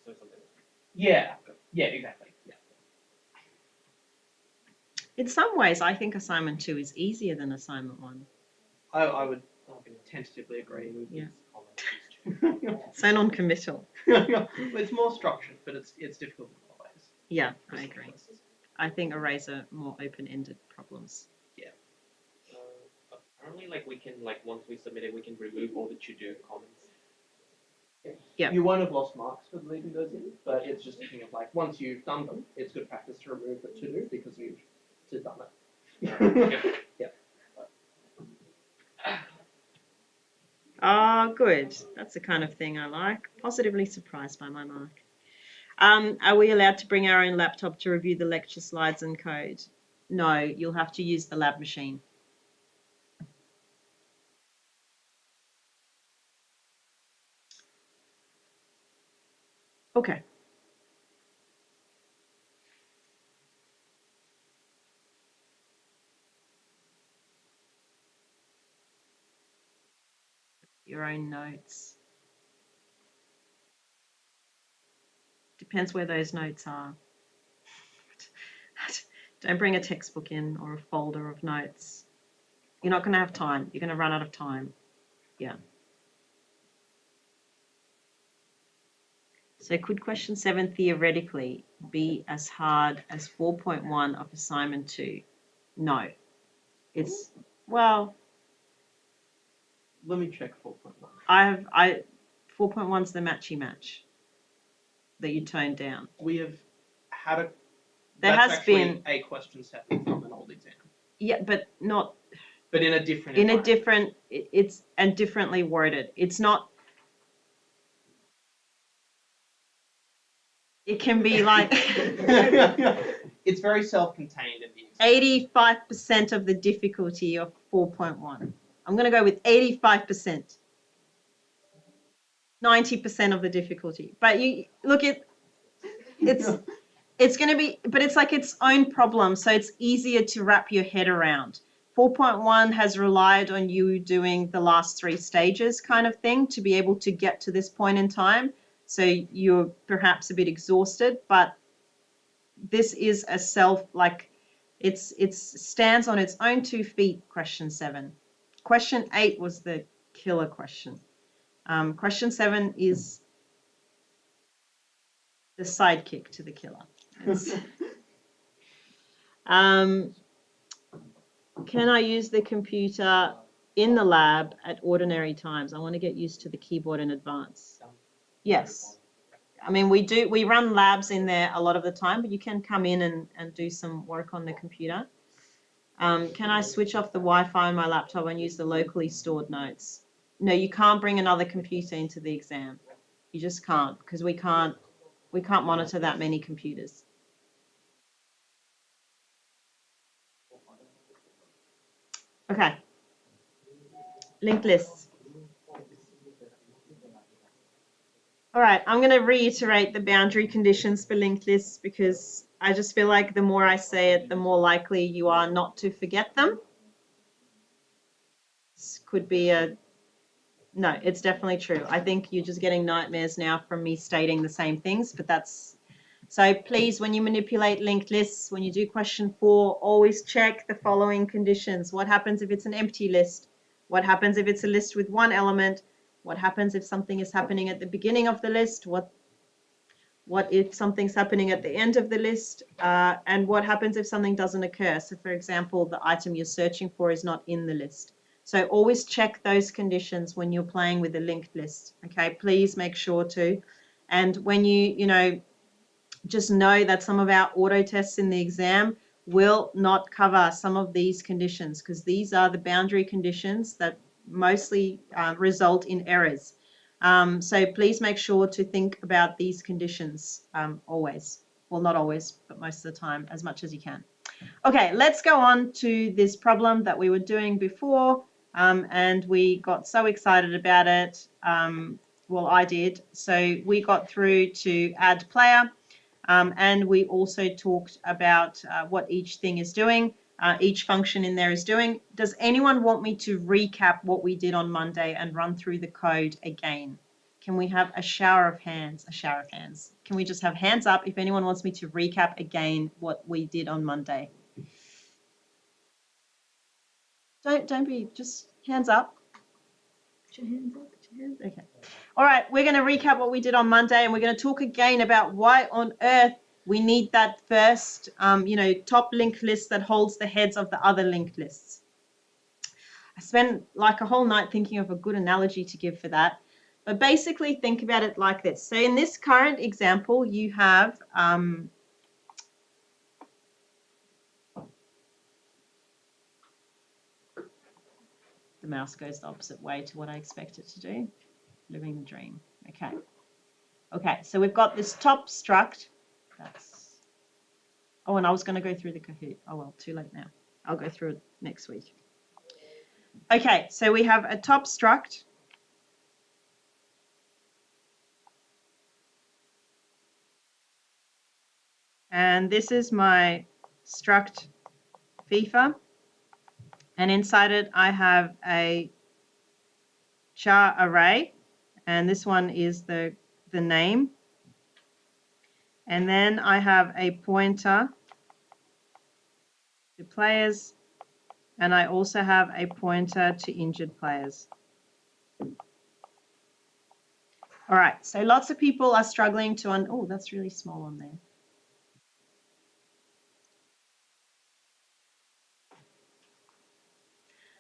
so something? Yeah. Yeah. Exactly. Yeah. In some ways, I think assignment 2 is easier than assignment 1. I would tentatively agree. Yeah. So non-committal. It's more structured, but it's difficult in other ways. Yeah, I agree. I think arrays are more open-ended problems. Yeah. Apparently, like we can once we submit it, we can remove all the to-do comments. Yeah. You won't have lost marks for leaving those in, but it's just a thing of like once you've done them, it's good practice to remove the to-do because you've done it. Yeah. Ah, good. That's the kind of thing I like. Positively surprised by my mark. Are we allowed to bring our own laptop to review the lecture slides and code? No, you'll have to use the lab machine. Okay. Your own notes. Depends where those notes are. Don't bring a textbook in or a folder of notes. You're not going to have time. You're going to run out of time. Yeah. So could question 7 theoretically be as hard as 4.1 of assignment 2? No. It's, well, Let me check 4.1. 4.1's the matchy match that you toned down. We have had a. There that's has actually been a question 7 from an old exam. Yeah, but not But in a different. in a different. It's and differently worded. It's not. It can be like It's very self-contained in the exam. 85% of the difficulty of 4.1. I'm going to go with 85%. 90% of the difficulty. But you look at it's going to be, but it's like its own problem, so it's easier to wrap your head around. 4.1 has relied on you doing the last 3 stages kind of thing to be able to get to this point in time. So you're perhaps a bit exhausted, but this is a it stands on its own 2 feet, question 7. Question 8 was the killer question. Question 7 is the sidekick to the killer. Can I use the computer in the lab at ordinary times? I want to get used to the keyboard in advance. Yes. I mean, we run labs in there a lot of the time, but you can come in and do some work on the computer. Can I switch off the Wi-Fi on my laptop and use the locally stored notes? No, you can't bring another computer into the exam. You just can't, because we can't monitor that many computers. Okay. Linked lists. All right, I'm going to reiterate the boundary conditions for linked lists because I just feel like the more I say it, the more likely you are not to forget them. This could be no, it's definitely true. I think you're just getting nightmares now from me stating the same things, but that's, so please, when you manipulate linked lists, when you do question 4, always check the following conditions. What happens if it's an empty list? What happens if it's a list with 1 element? What happens if something is happening at the beginning of the list? What if something's happening at the end of the list? And what happens if something doesn't occur? So for example, the item you're searching for is not in the list. So always check those conditions when you're playing with a linked list. Okay, please make sure to. And when you just know that some of our auto tests in the exam will not cover some of these conditions because these are the boundary conditions that mostly result in errors. So please make sure to think about these conditions always. Well, not always, but most of the time, as much as you can. Okay, let's go on to this problem that we were doing before, and we got so excited about it. Well, I did. So we got through to add player, and we also talked about what each thing is doing, each function in there is doing. Does anyone want me to recap what we did on Monday and run through the code again? Can we have a shower of hands? A shower of hands. Can we just have hands up if anyone wants me to recap again what we did on Monday? Don't be, just hands up. Put your hands up, put your hands. Okay. All right, we're going to recap what we did on Monday, and we're going to talk again about why on earth we need that first, top linked list that holds the heads of the other linked lists. I spent like a whole night thinking of a good analogy to give for that. But basically, think about it like this. So in this current example, you have the mouse goes the opposite way to what I expect it to do. Living the dream. Okay, so we've got this top struct. And I was going to go through the Kahoot. Oh, well, too late now. I'll go through it next week. Okay, so we have a top struct. And this is my struct FIFA. And inside it, I have a char array. And this one is the name. And then I have a pointer to players. And I also have a pointer to injured players. All right, so lots of people are struggling to, oh, that's really small on there.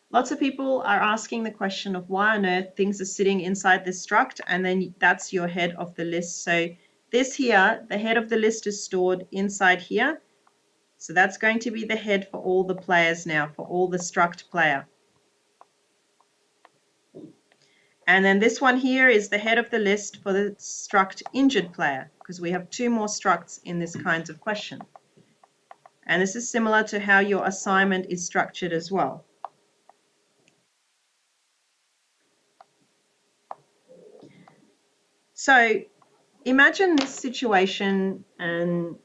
Lots of people are asking the question of why on earth things are sitting inside this struct, and then that's your head of the list. So this here, the head of the list is stored inside here. So that's going to be the head for all the players now, for all the struct player. And then this one here is the head of the list for the struct injured player, because we have two more structs in this kind of question. And this is similar to how your assignment is structured as well. So imagine this situation and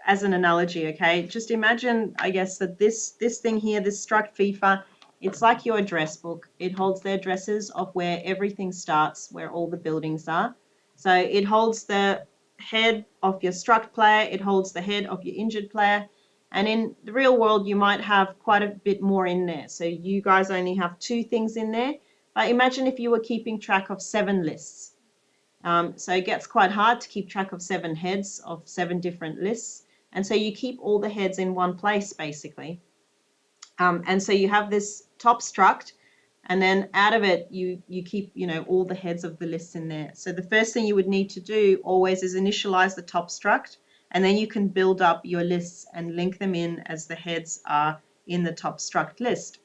as an analogy, okay? Just imagine, I guess, that this thing here, this struct FIFA, it's like your address book. It holds the addresses of where everything starts, where all the buildings are. So it holds the head of your struct player, it holds the head of your injured player, and in the real world, you might have quite a bit more in there. So you guys only have 2 things in there, but imagine if you were keeping track of 7 lists. So it gets quite hard to keep track of 7 heads of 7 different lists. And so you keep all the heads in one place, basically. And so you have this top struct, and then out of it, you keep, all the heads of the lists in there. So the first thing you would need to do always is initialize the top struct, and then you can build up your lists and link them in as the heads are in the top struct list.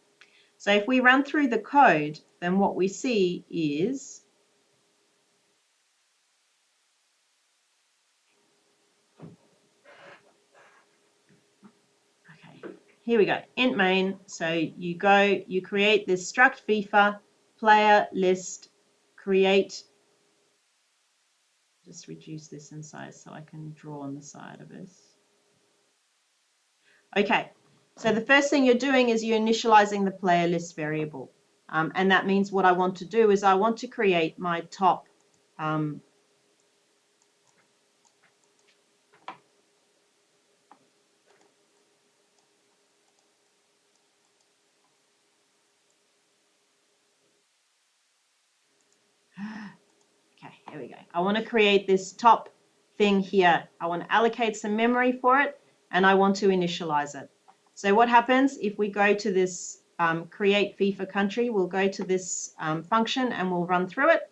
So if we run through the code, then what we see is here we go, int main. So you create this struct FIFA player list, create, just reduce this in size so I can draw on the side of this. Okay, so the first thing you're doing is you're initializing the player list variable. And that means what I want to do is I want to create my top okay, here we go. I want to create this top thing here. I want to allocate some memory for it, and I want to initialize it. So what happens if we go to this create FIFA country, we'll go to this function and we'll run through it.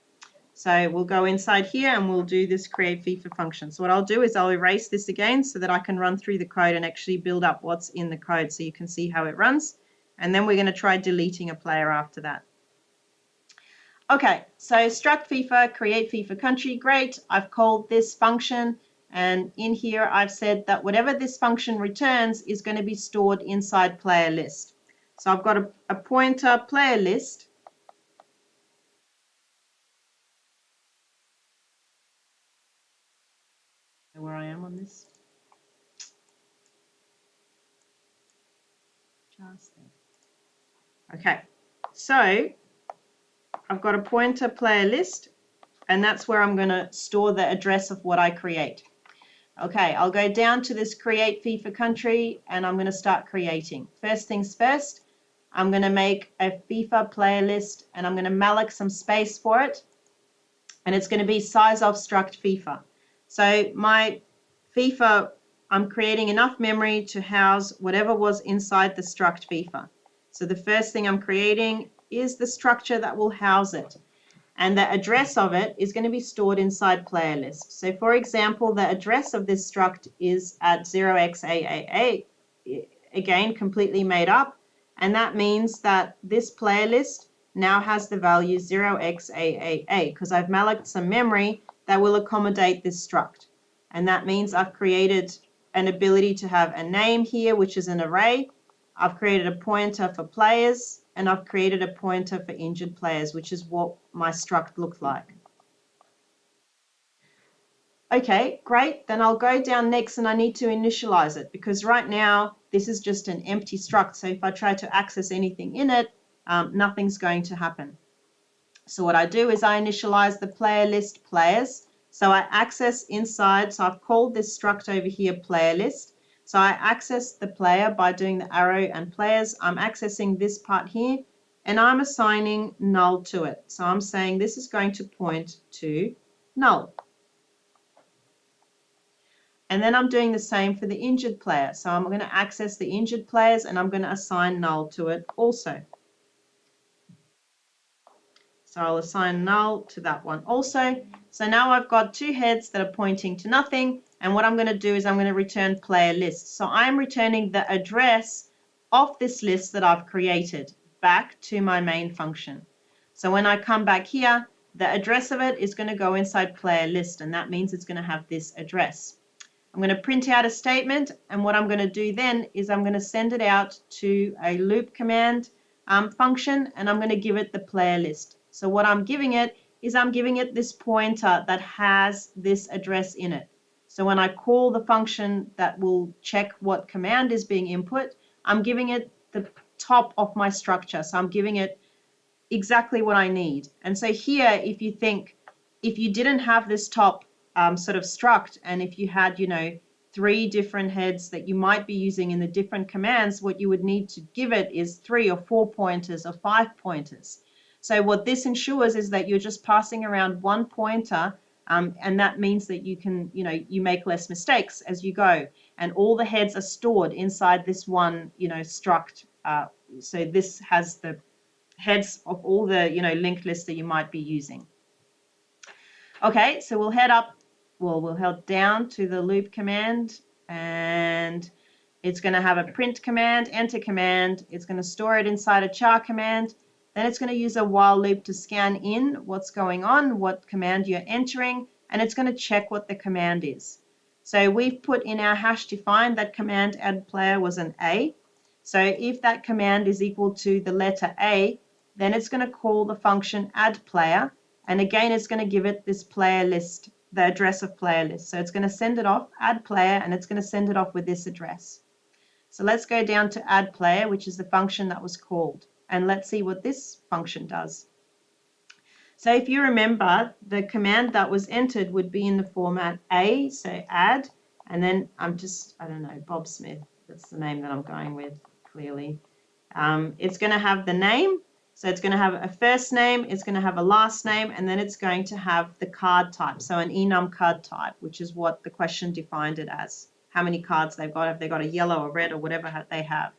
So we'll go inside here and we'll do this create FIFA function. So what I'll do is I'll erase this again so that I can run through the code and actually build up what's in the code so you can see how it runs. And then we're going to try deleting a player after that. Okay, so struct FIFA, create FIFA country, great. I've called this function, and in here I've said that whatever this function returns is going to be stored inside player list. So I've got a pointer player list. Where I am on this. Just there. Okay, so I've got a pointer player list, and that's where I'm going to store the address of what I create. Okay, I'll go down to this create FIFA country and I'm going to start creating. First things first, I'm going to make a FIFA player list and I'm going to malloc some space for it. And it's going to be size of struct FIFA. So my FIFA, I'm creating enough memory to house whatever was inside the struct FIFA. So the first thing I'm creating is the structure that will house it. And the address of it is going to be stored inside player list. So for example, the address of this struct is at 0xAAA, again, completely made up. And that means that this player list now has the value 0xAAA because I've malloced some memory that will accommodate this struct. And that means I've created an ability to have a name here, which is an array. I've created a pointer for players, and I've created a pointer for injured players, which is what my struct looked like. Okay, great. Then I'll go down next and I need to initialize it because right now this is just an empty struct. So if I try to access anything in it, nothing's going to happen. So what I do is I initialize the player list players. So I access inside, so I've called this struct over here player list. So I access the player by doing the arrow and players. I'm accessing this part here and I'm assigning null to it. So I'm saying this is going to point to null. And then I'm doing the same for the injured player. So I'm going to access the injured players and I'm going to assign null to it also. So I'll assign null to that one also. So now I've got two heads that are pointing to nothing. And what I'm going to do is I'm going to return player list. So I'm returning the address of this list that I've created back to my main function. So when I come back here, the address of it is going to go inside player list. And that means it's going to have this address. I'm going to print out a statement. And what I'm going to do then is I'm going to send it out to a loop command function. And I'm going to give it the player list. So what I'm giving it is I'm giving it this pointer that has this address in it. So when I call the function that will check what command is being input, I'm giving it the top of my structure. So I'm giving it exactly what I need. And so here, if you think, if you didn't have this top sort of struct, and if you had, you know, 3 different heads that you might be using in the different commands, what you would need to give it is 3 or 4 pointers or 5 pointers. So what this ensures is that you're just passing around one pointer, and that means that you can, you know, you make less mistakes as you go. And all the heads are stored inside this one, you know, struct. So this has the heads of all the, you know, linked lists that you might be using. Okay, so we'll head up, well, we'll head down to the loop command, and it's going to have a print command, enter command. It's going to store it inside a char command. Then it's going to use a while loop to scan in what's going on, what command you're entering, and it's going to check what the command is. So we've put in our hash defined that command add player was an A. So if that command is equal to the letter A, then it's going to call the function add player. And again, it's going to give it this player list, the address of player list. So it's going to send it off, add player, and it's going to send it off with this address. So let's go down to add player, which is the function that was called. And let's see what this function does. So if you remember, the command that was entered would be in the format A, so add, and then I don't know, Bob Smith, that's the name that I'm going with, clearly. It's going to have the name, so it's going to have a first name, it's going to have a last name, and then it's going to have the card type, so an enum card type, which is what the question defined it as. How many cards they've got, if they've got a yellow or red or whatever they have.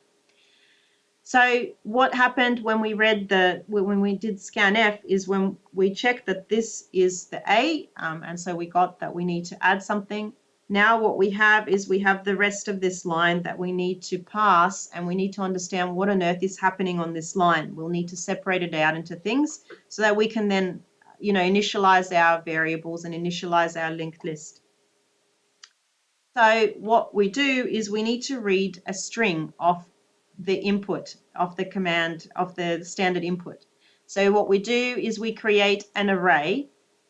So what happened when we read when we did scanf is when we checked that this is the A, and so we got that we need to add something. Now what we have is we have the rest of this line that we need to pass, and we need to understand what on earth is happening on this line. We'll need to separate it out into things so that we can then, initialize our variables and initialize our linked list. So what we do is we need to read a string of the input of the command of the standard input. So what we do is we create an array,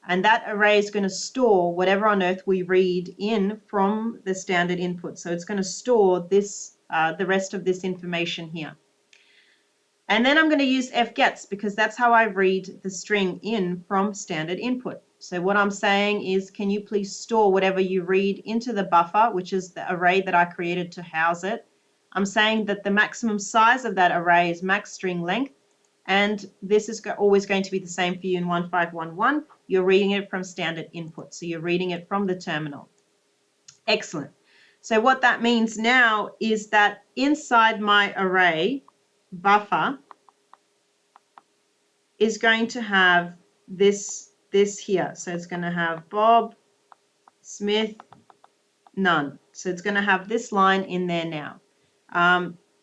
and that array is going to store whatever on earth we read in from the standard input. So it's going to store this, the rest of this information here. And then I'm going to use fgets because that's how I read the string in from standard input. So what I'm saying is, can you please store whatever you read into the buffer, which is the array that I created to house it. I'm saying that the maximum size of that array is max string length, and this is always going to be the same for you in 1511. You're reading it from standard input, so you're reading it from the terminal. Excellent. So what that means now is that inside my array buffer is going to have this here. So it's going to have Bob, Smith, none. So it's going to have this line in there now.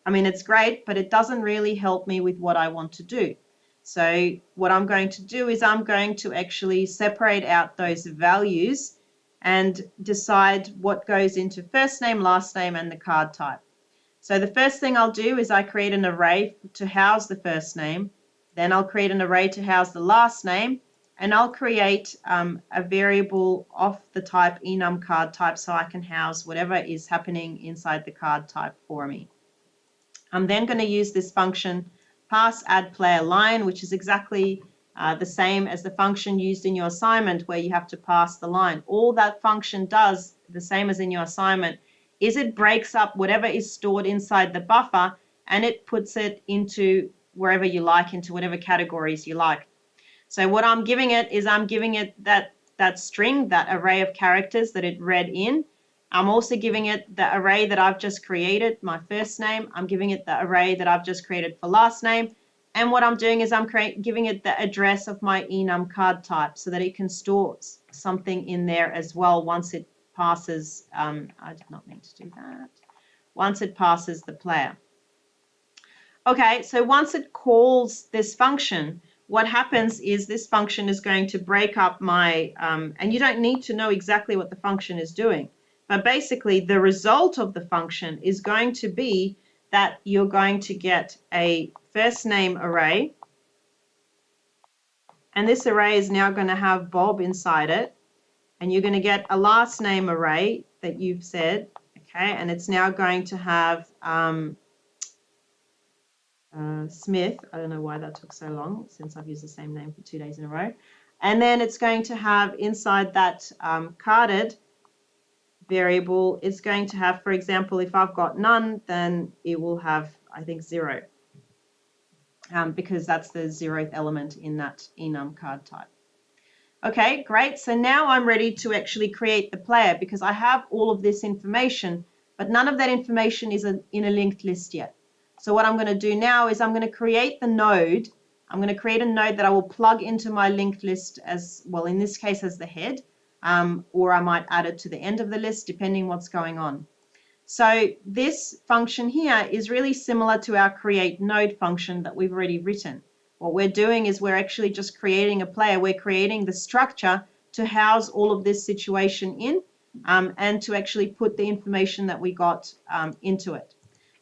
I mean, it's great, but it doesn't really help me with what I want to do. So what I'm going to do is I'm going to actually separate out those values and decide what goes into first name, last name, and the card type. So the first thing I'll do is I create an array to house the first name. Then I'll create an array to house the last name, and I'll create a variable of the type enum card type so I can house whatever is happening inside the card type for me. I'm then going to use this function pass add player line, which is exactly the same as the function used in your assignment where you have to pass the line. All that function does, the same as in your assignment, is it breaks up whatever is stored inside the buffer and it puts it into wherever you like, into whatever categories you like. So what I'm giving it is I'm giving it that string, that array of characters that it read in. I'm also giving it the array that I've just created, my first name. I'm giving it the array that I've just created for last name. And what I'm doing is I'm giving it the address of my enum card type so that it can store something in there as well once it passes. I did not mean to do that. Once it passes the player. Okay, so once it calls this function, what happens is this function is going to break up my, and you don't need to know exactly what the function is doing, but basically the result of the function is going to be that you're going to get a first name array, and this array is now going to have Bob inside it, and you're going to get a last name array that you've said, okay, and it's now going to have Smith. I don't know why that took so long since I've used the same name for 2 days in a row. And then it's going to have inside that carded variable, it's going to have, for example, if I've got none, then it will have, I think, 0, because that's the 0th element in that enum card type. Okay, great. So now I'm ready to actually create the player because I have all of this information, but none of that information is in a linked list yet. So what I'm going to do now is I'm going to create the node. I'm going to create a node that I will plug into my linked list as, well, in this case as the head, or I might add it to the end of the list depending what's going on. So this function here is really similar to our create node function that we've already written. What we're doing is we're actually just creating a player. We're creating the structure to house all of this situation in and to actually put the information that we got into it.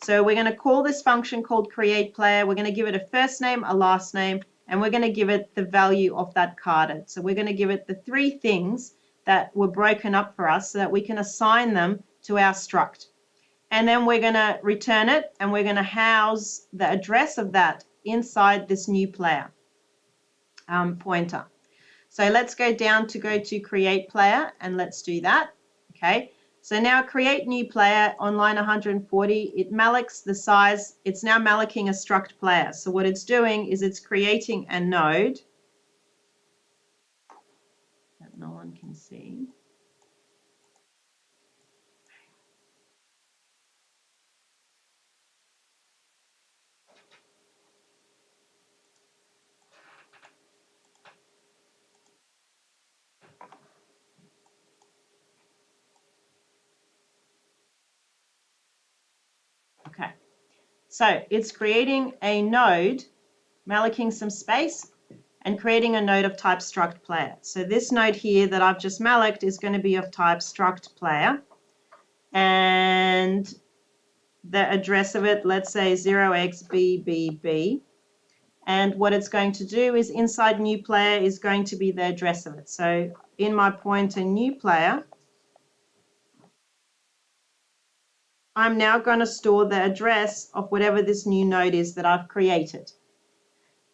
So we're going to call this function called create player. We're going to give it a first name, a last name, and we're going to give it the value of that carded. So we're going to give it the 3 things that were broken up for us so that we can assign them to our struct. And then we're going to return it, and we're going to house the address of that inside this new player pointer. So let's go down to go to create player, and let's do that. Okay. So now create new player on line 140, it mallocs the size, it's now mallocing a struct player. So what it's doing is it's creating a node that no one can see. Okay, so it's creating a node, mallocing some space, and creating a node of type struct player. So this node here that I've just malloced is going to be of type struct player. And the address of it, let's say 0xBBB. And what it's going to do is inside new player is going to be the address of it. So in my pointer new player, I'm now going to store the address of whatever this new node is that I've created.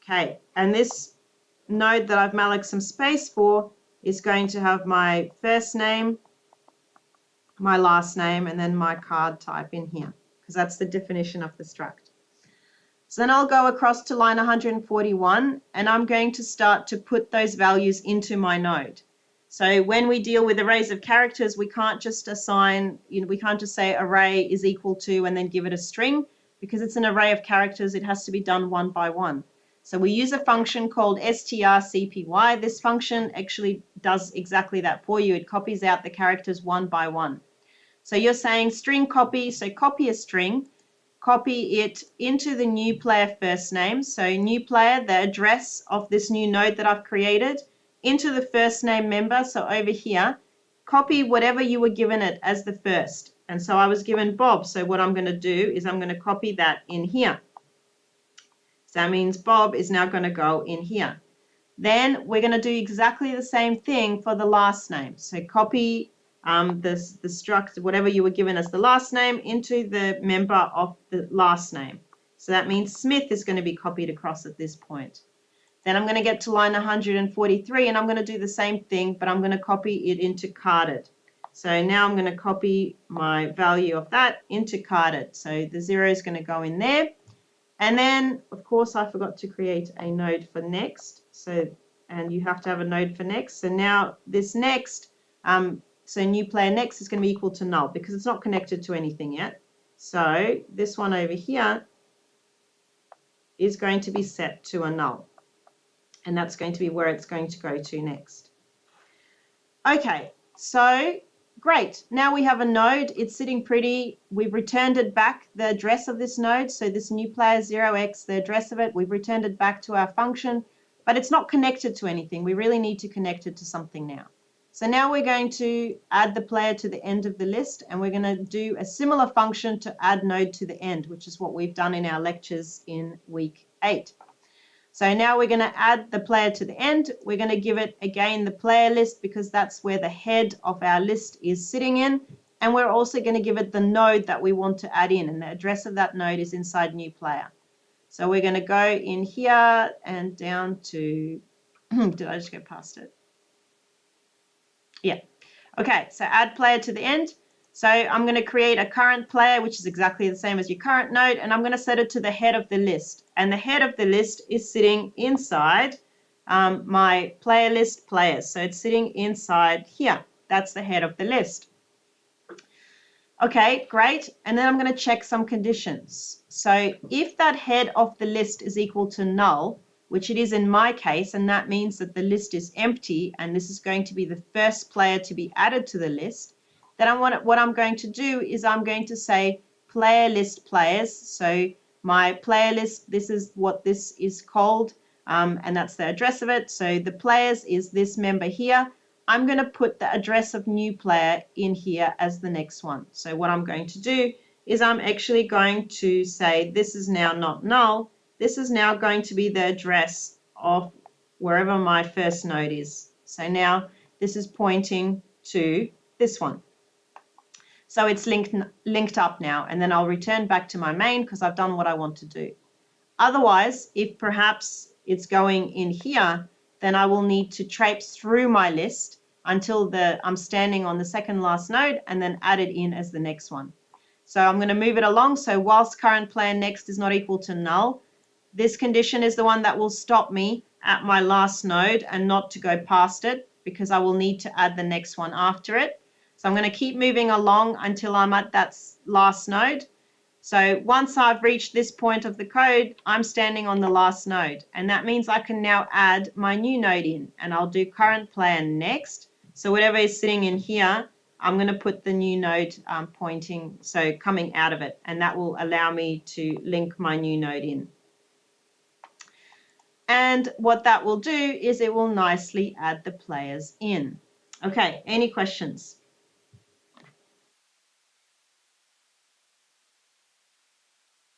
Okay, and this node that I've malloced some space for is going to have my first name, my last name, and then my card type in here, because that's the definition of the struct. So then I'll go across to line 141, and I'm going to start to put those values into my node. So when we deal with arrays of characters, we can't just assign, we can't just say array is equal to and then give it a string, because it's an array of characters. It has to be done one by one. So we use a function called strcpy. This function actually does exactly that for you. It copies out the characters one by one. So you're saying string copy, so copy a string, copy it into the new player first name. So new player, the address of this new node that I've created, into the first name member. So over here, copy whatever you were given it as the first. And so I was given Bob. So what I'm going to do is I'm going to copy that in here. So that means Bob is now going to go in here. Then we're going to do exactly the same thing for the last name. So copy the struct, whatever you were given as the last name, into the member of the last name. So that means Smith is going to be copied across at this point. Then I'm going to get to line 143, and I'm going to do the same thing, but I'm going to copy it into carded. So now I'm going to copy my value of that into carded. So the 0 is going to go in there. And then, of course, I forgot to create a node for next. And you have to have a node for next. So now this next, so new player next is going to be equal to null because it's not connected to anything yet. So this one over here is going to be set to a null. And that's going to be where it's going to go to next. Okay, so great. Now we have a node. It's sitting pretty. We've returned it back, the address of this node. So this new player 0x, the address of it, we've returned it back to our function, but it's not connected to anything. We really need to connect it to something now. So now we're going to add the player to the end of the list, and we're going to do a similar function to add node to the end, which is what we've done in our lectures in week 8. So now we're going to add the player to the end. We're going to give it, again, the player list because that's where the head of our list is sitting in. And we're also going to give it the node that we want to add in. And the address of that node is inside new player. So we're going to go in here and down to, did I just go past it? Yeah. Okay, so add player to the end. So I'm going to create a current player, which is exactly the same as your current node, and I'm going to set it to the head of the list. And the head of the list is sitting inside my player list players. So it's sitting inside here. That's the head of the list. Okay, great. And then I'm going to check some conditions. So if that head of the list is equal to null, which it is in my case, and that means that the list is empty, and this is going to be the first player to be added to the list, then what I'm going to do is I'm going to say player list players. So my player list, this is what this is called, and that's the address of it. So the players is this member here. I'm going to put the address of new player in here as the next one. So what I'm going to do is I'm actually going to say this is now not null. This is now going to be the address of wherever my first node is. So now this is pointing to this one. So it's linked up now, and then I'll return back to my main because I've done what I want to do. Otherwise, if perhaps it's going in here, then I will need to traipse through my list until I'm standing on the second last node and then add it in as the next one. So I'm going to move it along. So whilst current player next is not equal to null, this condition is the one that will stop me at my last node and not to go past it because I will need to add the next one after it. So I'm going to keep moving along until I'm at that last node. So once I've reached this point of the code, I'm standing on the last node. And that means I can now add my new node in. And I'll do current player next. So whatever is sitting in here I'm going to put the new node pointing, so coming out of it, and that will allow me to link my new node in. And what that will do is it will nicely add the players in. Okay, any questions?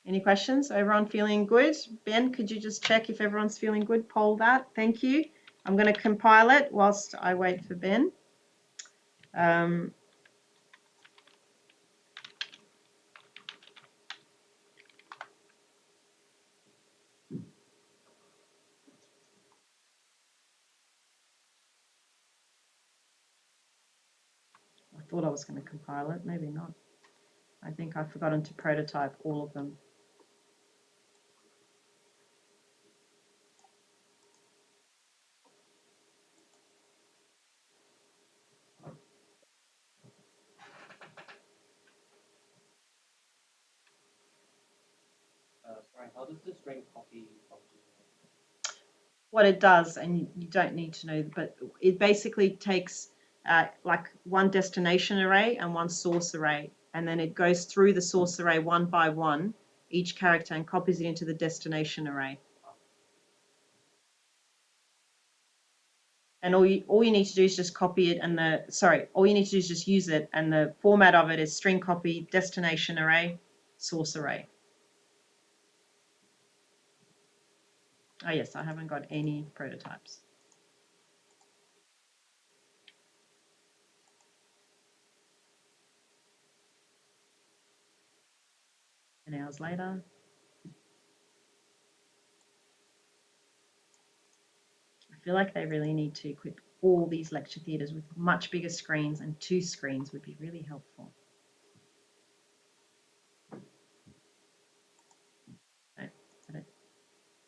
Any questions? Everyone feeling good? Ben, could you just check if everyone's feeling good? Poll that. Thank you. I'm going to compile it whilst I wait for Ben. I thought I was going to compile it. Maybe not. I think I've forgotten to prototype all of them. Sorry, how does the string copy function work? What it does, and you don't need to know, but it basically takes like one destination array and one source array, and then it goes through the source array one by one, each character, and copies it into the destination array. And all you need to do is just copy it, and all you need to do is just use it, and the format of it is string copy, destination array, source array. Oh yes, I haven't got any prototypes. And hours later. I feel like they really need to equip all these lecture theatres with much bigger screens, and 2 screens would be really helpful. I don't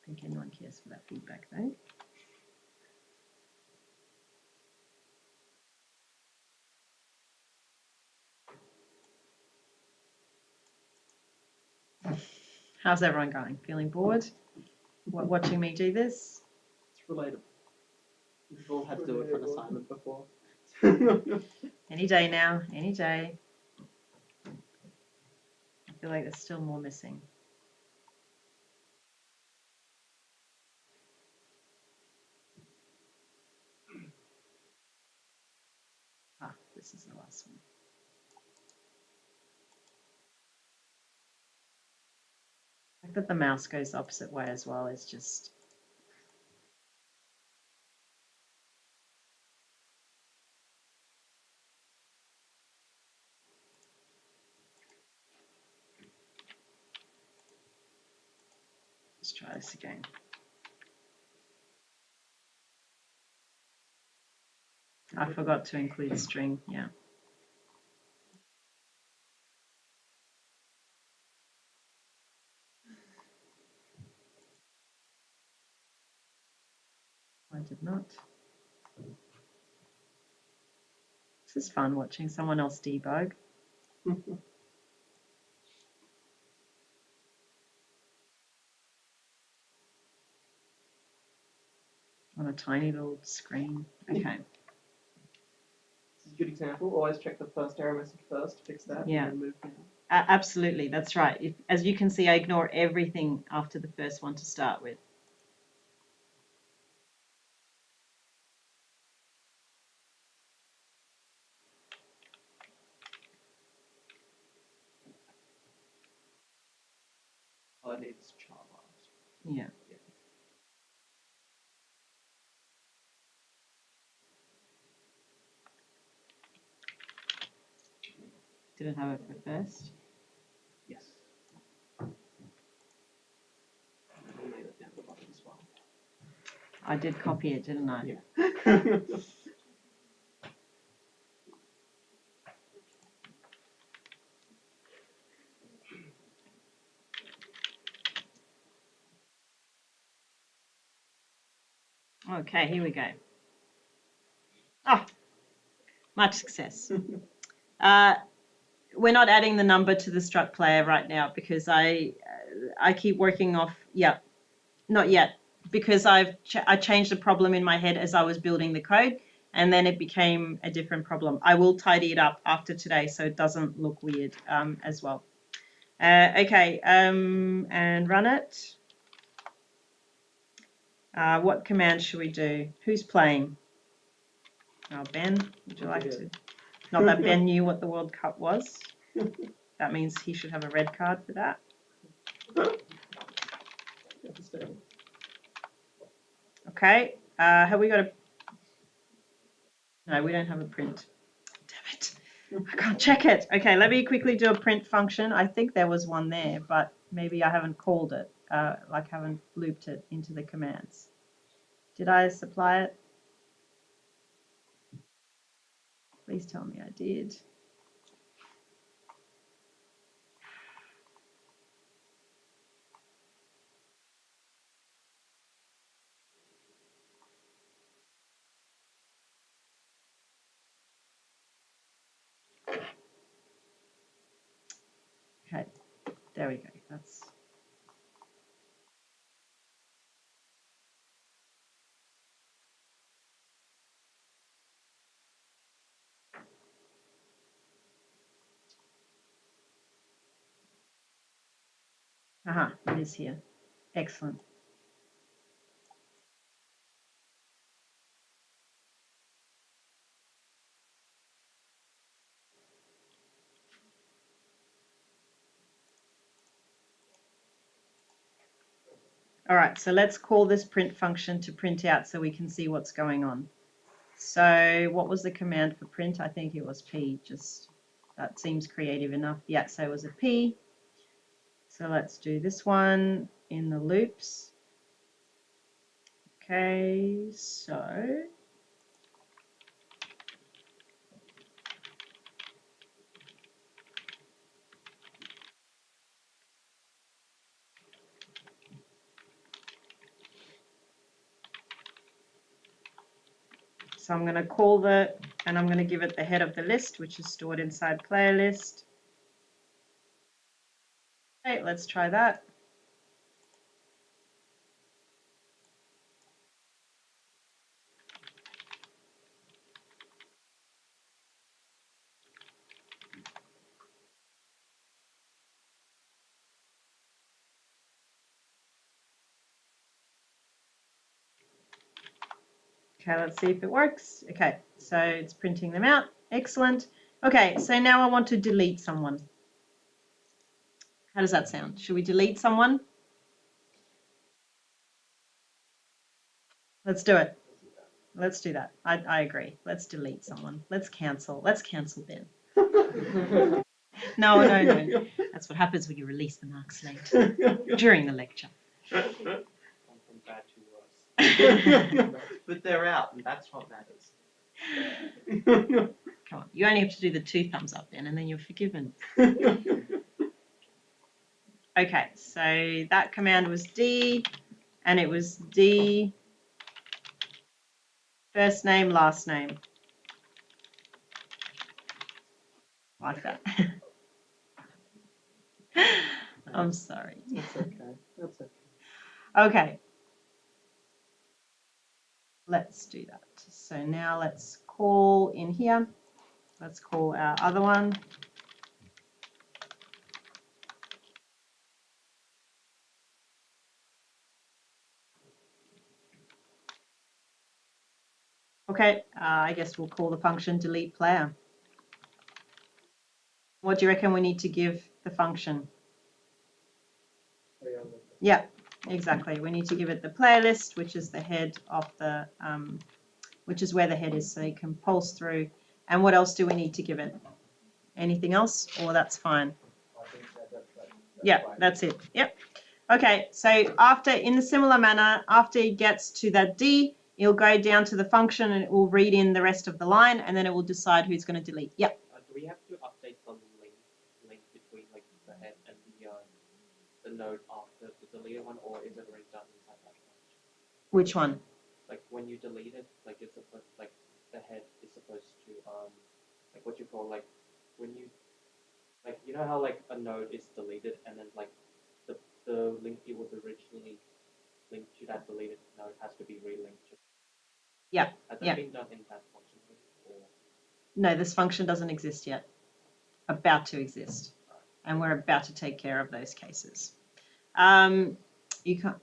think anyone cares for that feedback though. How's everyone going? Feeling bored? Watching me do this? It's relatable. We've all had to do it for an assignment before. Any day now, any day. I feel like there's still more missing. Ah, this is the last one. The fact that the mouse goes the opposite way as well is just... Let's try this again. I forgot to include string, yeah. I did not. This is fun watching someone else debug. On a tiny little screen. Okay. This is a good example. Always check the first error message first, fix that, Yeah. and then move down. Absolutely, that's right. As you can see, I ignore everything after the first one to start with. All I need is char bars. Yeah. Did it have it for first? Yes. I'll need it down the bottom as well. I did copy it, didn't I? Yeah. Okay, here we go. Oh, much success. We're not adding the number to the struct player right now because I keep working off, yeah, not yet, because I changed the problem in my head as I was building the code. and then it became a different problem. I will tidy it up after today so it doesn't look weird as well. Okay, and run it. What command should we do? Who's playing? Oh, Ben, would you like to? Not that Ben knew what the World Cup was. That means he should have a red card for that. Okay, have we got a... No, we don't have a print. Damn it. I can't check it. Okay, let me quickly do a print function. I think there was one there, but maybe I haven't called it, like haven't looped it into the commands. Did I supply it? Please tell me I did. Okay, there we go. That's... Aha, it is here. Excellent. All right, so let's call this print function to print out so we can see what's going on. So what was the command for print? I think it was P, just that seems creative enough. Yeah, so it was a P. So let's do this one in the loops. Okay, so I'm going to call the, and I'm going to give it the head of the list, which is stored inside player list. Okay, let's try that. Okay, let's see if it works. Okay, so it's printing them out. Excellent. Okay, so now I want to delete someone. How does that sound? Should we delete someone? Let's do it. Let's do that. I agree. Let's delete someone. Let's cancel. Let's cancel Ben. No. That's what happens when you release the marks late during the lecture. From bad to worse. But they're out, and that's what matters. Come on, you only have to do the 2 thumbs up then, and then you're forgiven. Okay, so that command was D, and it was D, first name, last name. Like that. I'm sorry. That's okay. That's okay. Okay. Let's do that. So now let's call in here. Let's call our other one. Okay, I guess we'll call the function delete player. What do you reckon we need to give the function? Yeah, exactly. We need to give it the playlist, which is the head of the, which is where the head is, so you can pulse through. And what else do we need to give it? Anything else? Or that's fine. Yeah, that's it. Yep. Okay, so after, in a similar manner, after it gets to that D, it'll go down to the function and it will read in the rest of the line, and then it will decide who's going to delete. Yep. Do we have to update the link between like the head and the node after the deleted one, or is it already done inside that function? Which one? Like when you delete it, like it's supposed, like the head is supposed to like what you call, like when you, like, you know how like a node is deleted and then like the link it was originally linked to that deleted node has to be relinked to. Yeah, Has that yeah. been done in that function? Or No, this function doesn't exist yet. About to exist. And we're about to take care of those cases. You can't.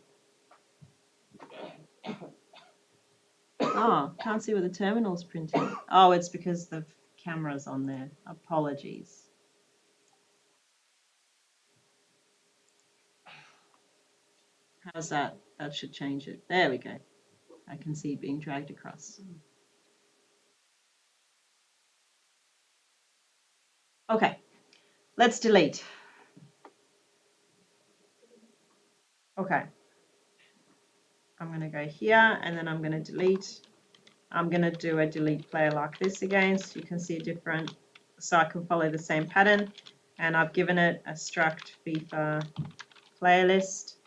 Oh, can't see where the terminal's printing. Oh, it's because the camera's on there. Apologies. How's that? That should change it. There we go. I can see it being dragged across. Okay, let's delete. Okay. I'm going to go here and then I'm going to delete. I'm going to do a delete player like this again so you can see a different, so I can follow the same pattern. And I've given it a struct FIFA player list.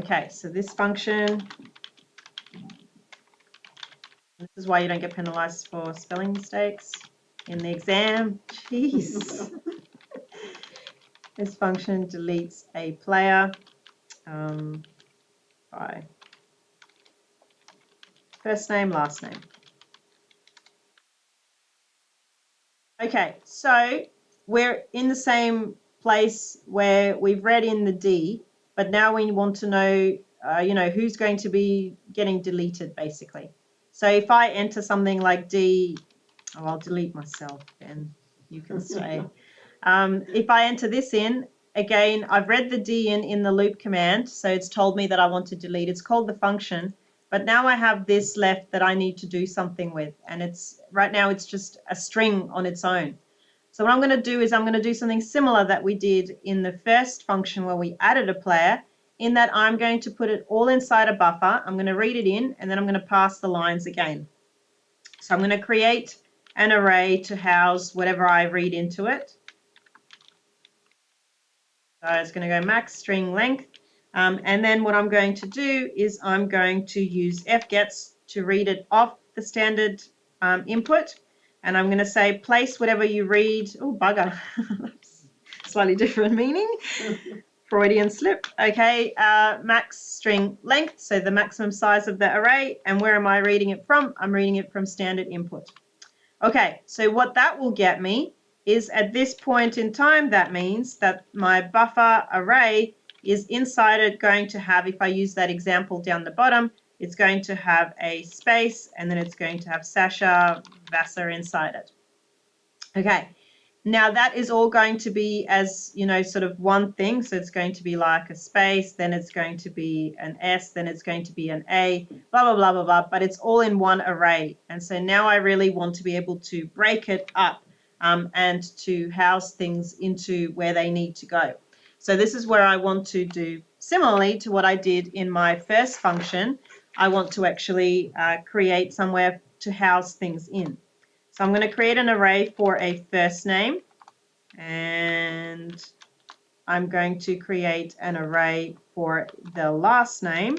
Okay, so this function, this is why you don't get penalized for spelling mistakes in the exam. Jeez. This function deletes a player by first name, last name. Okay, so we're in the same place where we've read in the D, but now we want to know, who's going to be getting deleted, basically. So if I enter something like D, oh, I'll delete myself, then you can stay. If I enter this in, again, I've read the D in the loop command, so it's told me that I want to delete. It's called the function, but now I have this left that I need to do something with, and right now it's just a string on its own. So what I'm going to do is I'm going to do something similar that we did in the first function where we added a player, in that I'm going to put it all inside a buffer. I'm going to read it in, and then I'm going to pass the lines again. So I'm going to create an array to house whatever I read into it. So it's going to go max string length. And then what I'm going to do is I'm going to use fgets to read it off the standard input. And I'm going to say place whatever you read. Oh, bugger. Slightly different meaning. Freudian slip. Okay, max string length, so the maximum size of the array. And where am I reading it from? I'm reading it from standard input. Okay, so what that will get me is at this point in time, that means that my buffer array is inside it going to have, if I use that example down the bottom, it's going to have a space and then it's going to have Sasha Vassar inside it. Okay, now that is all going to be as, sort of one thing. So it's going to be like a space, then it's going to be an S, then it's going to be an A, blah, blah, blah, blah, blah, but it's all in one array. And so now I really want to be able to break it up and to house things into where they need to go. So this is where I want to do similarly to what I did in my first function. I want to actually create somewhere to house things in. So I'm going to create an array for a first name, and I'm going to create an array for the last name,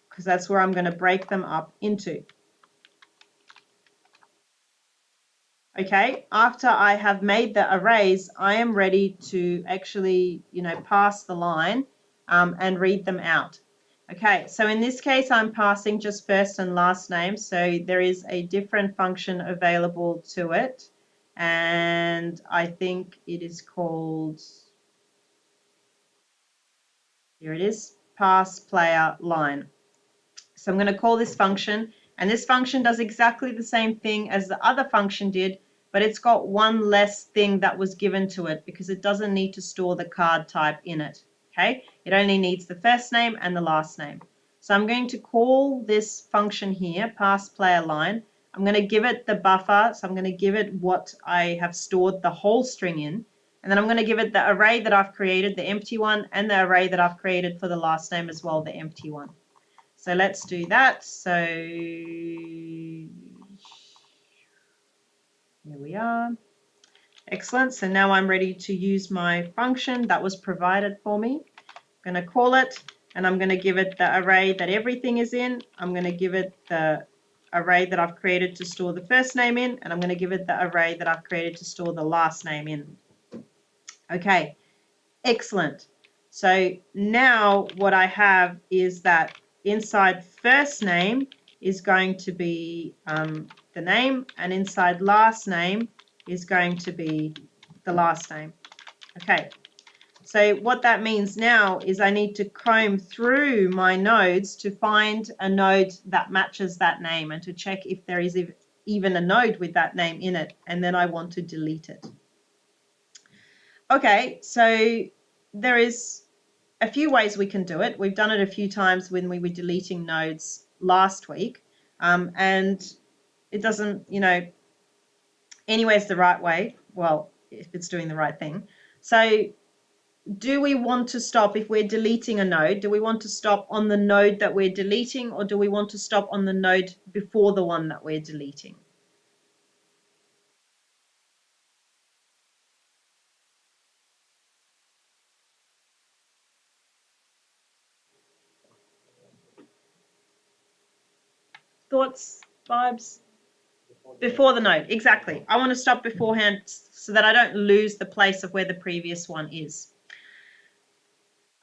because that's where I'm going to break them up into. Okay, after I have made the arrays, I am ready to actually, pass the line and read them out. Okay, so in this case, I'm passing just first and last name. So there is a different function available to it. And I think it is called, here it is, pass player line. So I'm going to call this function, and this function does exactly the same thing as the other function did, but it's got one less thing that was given to it because it doesn't need to store the card type in it. Okay, it only needs the first name and the last name. So I'm going to call this function here, pass player line. I'm going to give it the buffer, so I'm going to give it what I have stored the whole string in, and then I'm going to give it the array that I've created, the empty one, and the array that I've created for the last name as well, the empty one. So let's do that. So here we are. Excellent. So now I'm ready to use my function that was provided for me. I'm going to call it, and I'm going to give it the array that everything is in. I'm going to give it the array that I've created to store the first name in, and I'm going to give it the array that I've created to store the last name in. Okay, excellent. So now what I have is that inside first name is going to be the name, and inside last name is going to be the last name. Okay, so what that means now is I need to comb through my nodes to find a node that matches that name and to check if there is even a node with that name in it, and then I want to delete it. Okay, so there is a few ways we can do it. We've done it a few times when we were deleting nodes last week, and it doesn't, anyway's the right way. Well, if it's doing the right thing. So do we want to stop if we're deleting a node? Do we want to stop on the node that we're deleting, or do we want to stop on the node before the one that we're deleting? Thoughts, vibes? Before the node, exactly. I want to stop beforehand so that I don't lose the place of where the previous one is.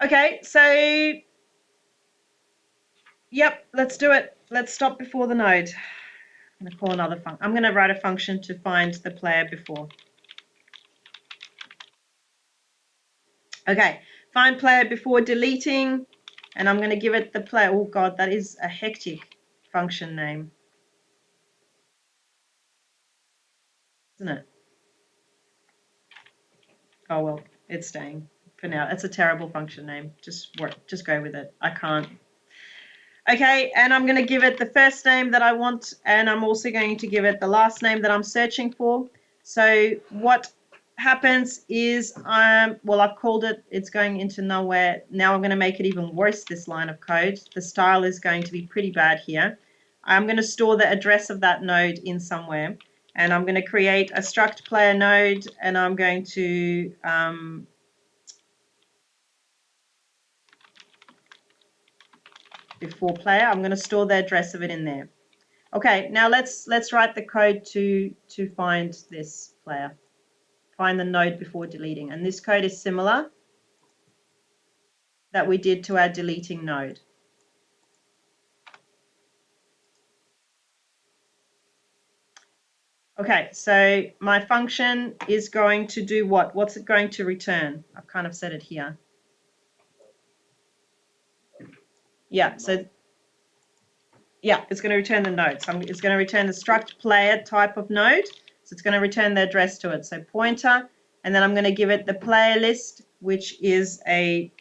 Okay, so yep, let's do it. Let's stop before the node. I'm going to call another function. I'm going to write a function to find the player before. Okay, find player before deleting, and I'm going to give it the player. Oh God, that is a hectic function name, isn't it? Oh well, it's staying for now. It's a terrible function name. Just go with it. I can't. Okay, and I'm going to give it the first name that I want, and I'm also going to give it the last name that I'm searching for. So what happens is, well, I've called it, it's going into nowhere. Now I'm going to make it even worse, this line of code. The style is going to be pretty bad here. I'm going to store the address of that node in somewhere, and I'm going to create a struct player node, and I'm going to before player, I'm going to store the address of it in there. Okay, now let's write the code to find this player. Find the node before deleting. And this code is similar that we did to our deleting node. Okay, so my function is going to do what? What's it going to return? I've kind of said it here. Yeah, so yeah, it's going to return the node. So it's going to return the struct player type of node. So it's going to return the address to it. So pointer, and then I'm going to give it the player list, which is and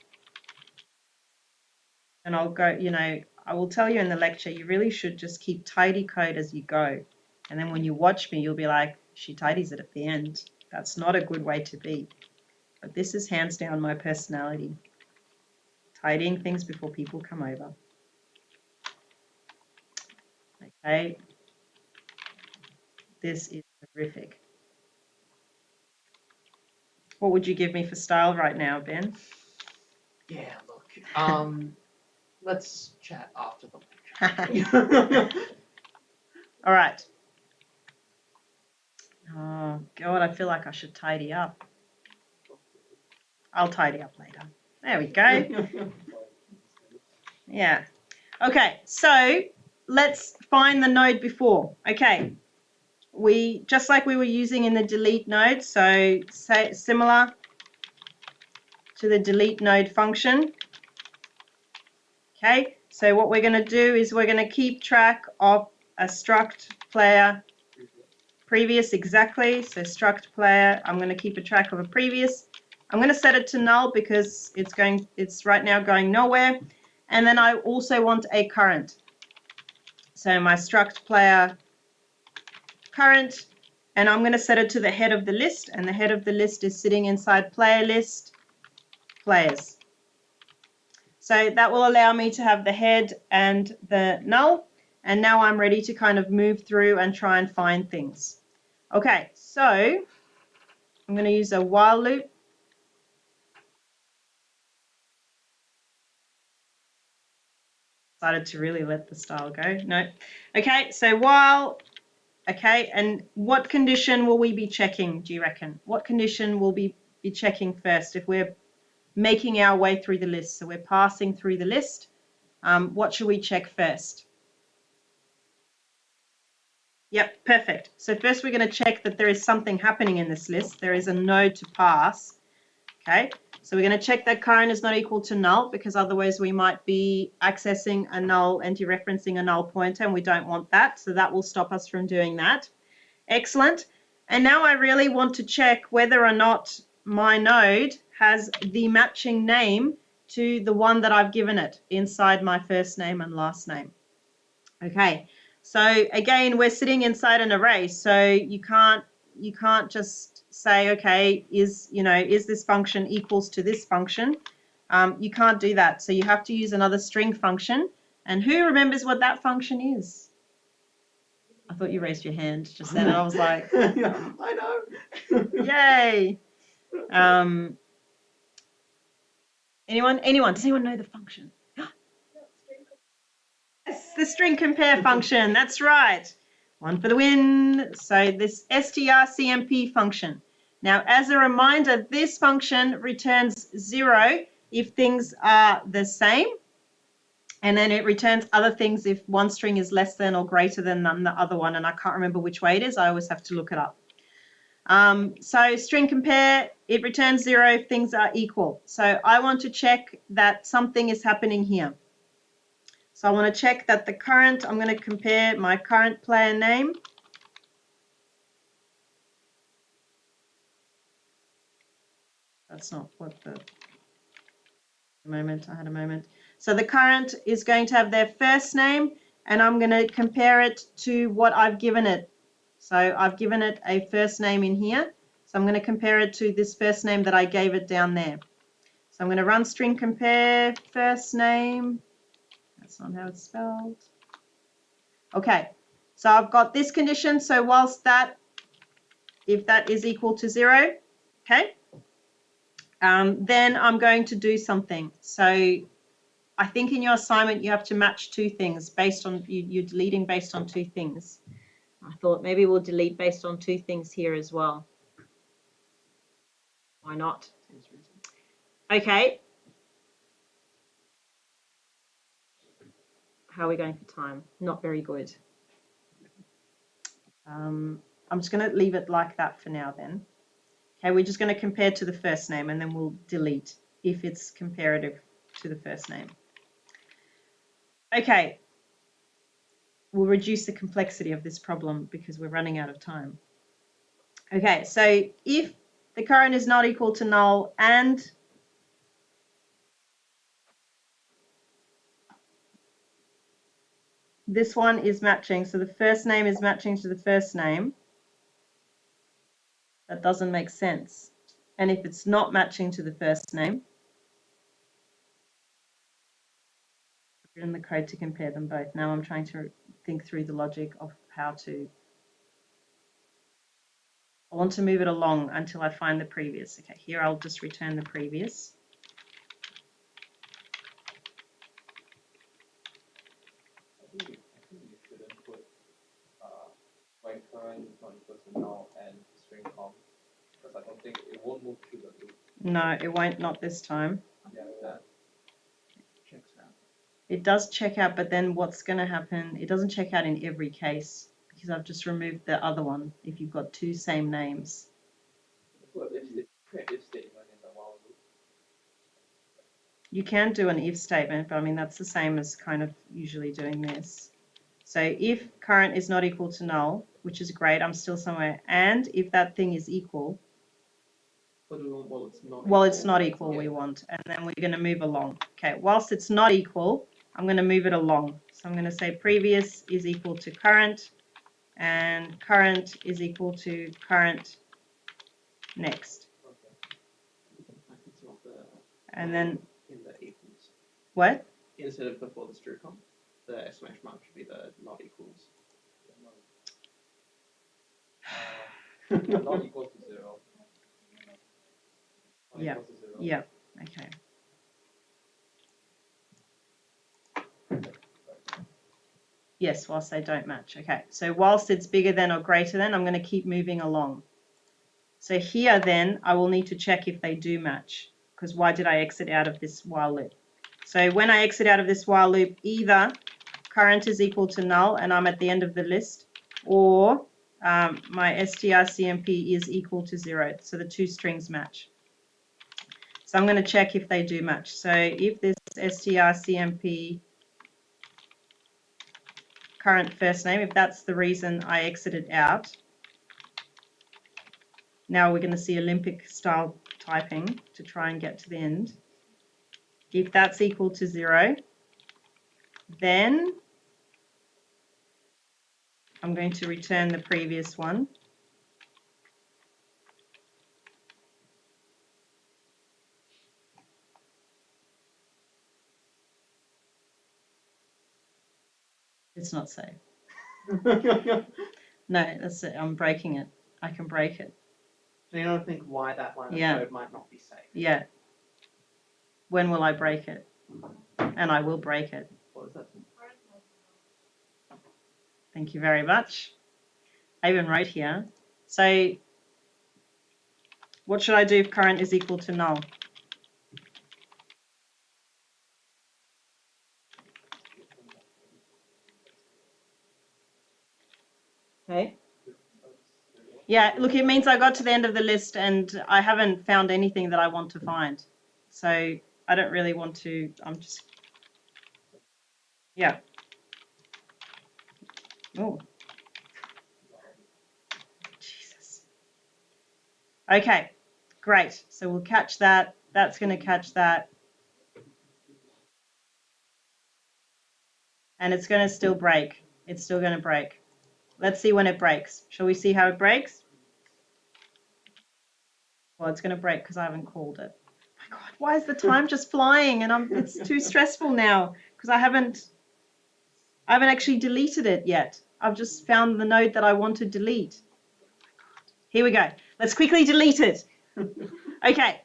I'll go, I will tell you in the lecture, you really should just keep tidy code as you go. And then when you watch me, you'll be like, she tidies it at the end. That's not a good way to be. But this is hands down my personality. Tidying things before people come over. Okay. This is horrific. What would you give me for style right now, Ben? Yeah, look. Let's chat after the lecture. All right. Oh, God, I feel like I should tidy up. I'll tidy up later. There we go. Yeah. Okay, so let's find the node before. Okay. We, just like we were using in the delete node, so similar to the delete node function. Okay, so what we're going to do is we're going to keep track of a struct player previous, exactly. So struct player, I'm going to keep a track of a previous. I'm going to set it to null because it's right now going nowhere. And then I also want a current. So my struct player current, and I'm going to set it to the head of the list, and the head of the list is sitting inside player list players. So that will allow me to have the head and the null, and now I'm ready to kind of move through and try and find things. Okay, so I'm going to use a while loop. Decided to really let the style go. No. Okay, so while, okay, and what condition will we be checking, do you reckon? What condition will we be checking first if we're making our way through the list. So we're passing through the list. What should we check first? Yep, perfect. So first we're going to check that there is something happening in this list. There is a node to pass. Okay, so we're going to check that current is not equal to null, because otherwise we might be accessing a null and dereferencing a null pointer, and we don't want that. So that will stop us from doing that. Excellent. And now I really want to check whether or not my node has the matching name to the one that I've given it inside my first name and last name. Okay, so again, we're sitting inside an array, so you can't just say, okay, is this function equals to this function? You can't do that. So you have to use another string function. And who remembers what that function is? I thought you raised your hand just then, and I was like, yeah, I know. yay. Anyone? Does anyone know the function? Yes, the string compare function. That's right. One for the win. So this strcmp function. Now, as a reminder, this function returns 0 if things are the same, and then it returns other things if one string is less than or greater than the other one, and I can't remember which way it is. I always have to look it up. So string compare, it returns 0 if things are equal. So I want to check that something is happening here. So I want to check that the current, I'm going to compare my current player name. That's not what I had a moment. So the current is going to have their first name, and I'm going to compare it to what I've given it. So I've given it a first name in here. So I'm going to compare it to this first name that I gave it down there. So I'm going to run string compare first name. That's not how it's spelled. Okay, so I've got this condition. So whilst that, if that is equal to 0, okay, then I'm going to do something. So I think in your assignment you have to match two things based on, you're deleting based on two things. I thought maybe we'll delete based on two things here as well. Why not? Okay. How are we going for time? Not very good. I'm just going to leave it like that for now then. Okay, we're just going to compare to the first name, and then we'll delete if it's comparative to the first name. Okay, we'll reduce the complexity of this problem because we're running out of time. Okay, so if the current is not equal to null and this one is matching, so the first name is matching to the first name, that doesn't make sense. And if it's not matching to the first name, I've written the code to compare them both. Now I'm trying to think through the logic of how to. I want to move it along until I find the previous. Okay, here I'll just return the previous. I think you shouldn't put when current is not equal to null and string comp, because I don't think it won't move through the loop. No, it won't, not this time. Yeah, that Checks out. It does check out, but then what's going to happen, it doesn't check out in every case because I've just removed the other one if you've got two same names. put if statement in the while loop. You can do an if statement, but I mean, that's the same as kind of usually doing this. So if current is not equal to null, which is great, I'm still somewhere, and if that thing is equal, But we want, well, it's not well, equal. it's not equal, we want, and then we're going to move along. Okay, whilst it's not equal, I'm going to move it along. So I'm going to say previous is equal to current, and current is equal to current next. Like it's not the, And then in the equals. what? Instead of before the string comp, the exclamation mark should be the not equals. Not equal to 0. Not Yeah. equal to 0. Yeah, okay. Yes, whilst they don't match. Okay, so whilst it's bigger than or greater than, I'm going to keep moving along. So here then, I will need to check if they do match. because why did I exit out of this while loop? So when I exit out of this while loop, either current is equal to null and I'm at the end of the list, or my strcmp is equal to 0. So the two strings match. So I'm going to check if they do match. So if this strcmp current first name, if that's the reason I exited out, now we're going to see Olympic style typing to try and get to the end. If that's equal to 0, then I'm going to return the previous one. It's not safe. No, that's it. I'm breaking it. I can break it. So you don't think why that line of Yeah. code might not be safe. Yeah. When will I break it? And I will break it. What is that? Thank you very much. I even wrote here. So what should I do if current is equal to null? Okay. Yeah, look, it means I got to the end of the list and I haven't found anything that I want to find. So I don't really want to, I'm just, yeah. Oh. Jesus. Okay, great. So we'll catch that. That's going to catch that. And it's going to still break. It's still going to break. Let's see when it breaks. Shall we see how it breaks? Well, it's going to break because I haven't called it. Oh my God, why is the time just flying? And it's too stressful now because I haven't actually deleted it yet. I've just found the node that I want to delete. Here we go. Let's quickly delete it. Okay.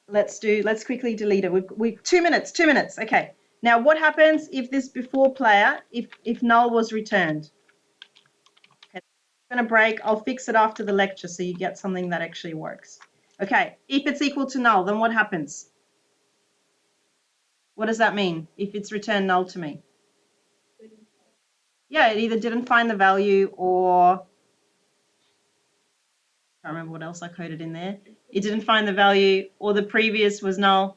Let's quickly delete it. We 2 minutes. Okay. Now what happens if this before player, if null was returned? Okay, it's going to break. I'll fix it after the lecture so you get something that actually works. Okay, if it's equal to null, then what happens? What does that mean if it's returned null to me? Yeah, it either didn't find the value or I can't remember what else I coded in there. It didn't find the value or the previous was null.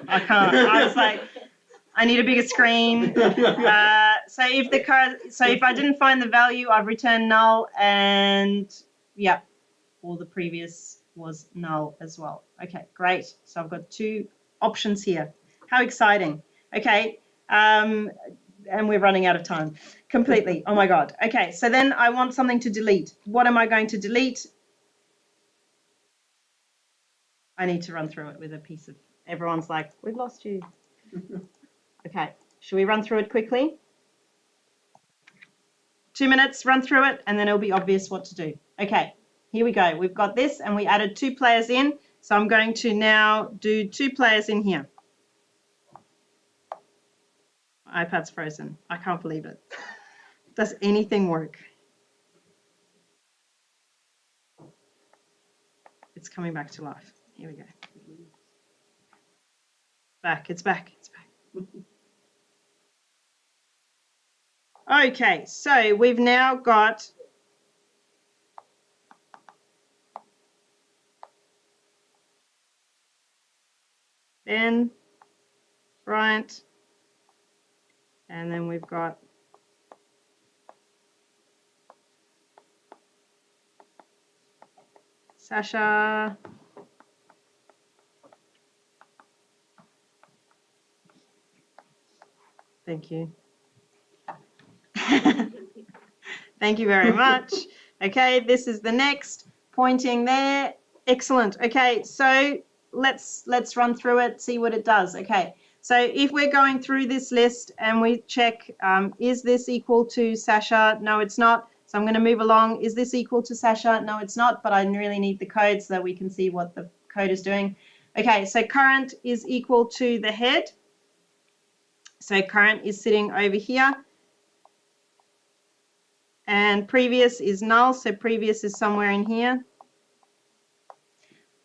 I can't. I was like, I need a bigger screen. So if I didn't find the value, I've returned null and yeah, or the previous was null as well. Okay, great. So I've got two options here. How exciting. Okay, and we're running out of time completely. Oh my God. Okay, so then I want something to delete. What am I going to delete? I need to run through it with a piece of, everyone's like, we've lost you. Okay, should we run through it quickly? 2 minutes, run through it, and then it'll be obvious what to do. Okay, here we go. We've got this, and we added 2 players in. So I'm going to now do 2 players in here. My iPad's frozen. I can't believe it. Does anything work? It's coming back to life. Here we go. It's back. Okay, so we've now got Ben, Bryant, and then we've got Sasha. Thank you. Thank you very much. Okay, this is the next, pointing there. Excellent. Okay, so let's run through it, see what it does. Okay, so if we're going through this list and we check, is this equal to Sasha? No, it's not. So I'm going to move along. Is this equal to Sasha? No, it's not, but I really need the code so that we can see what the code is doing. Okay, so current is equal to the head. So current is sitting over here. And previous is null, so previous is somewhere in here.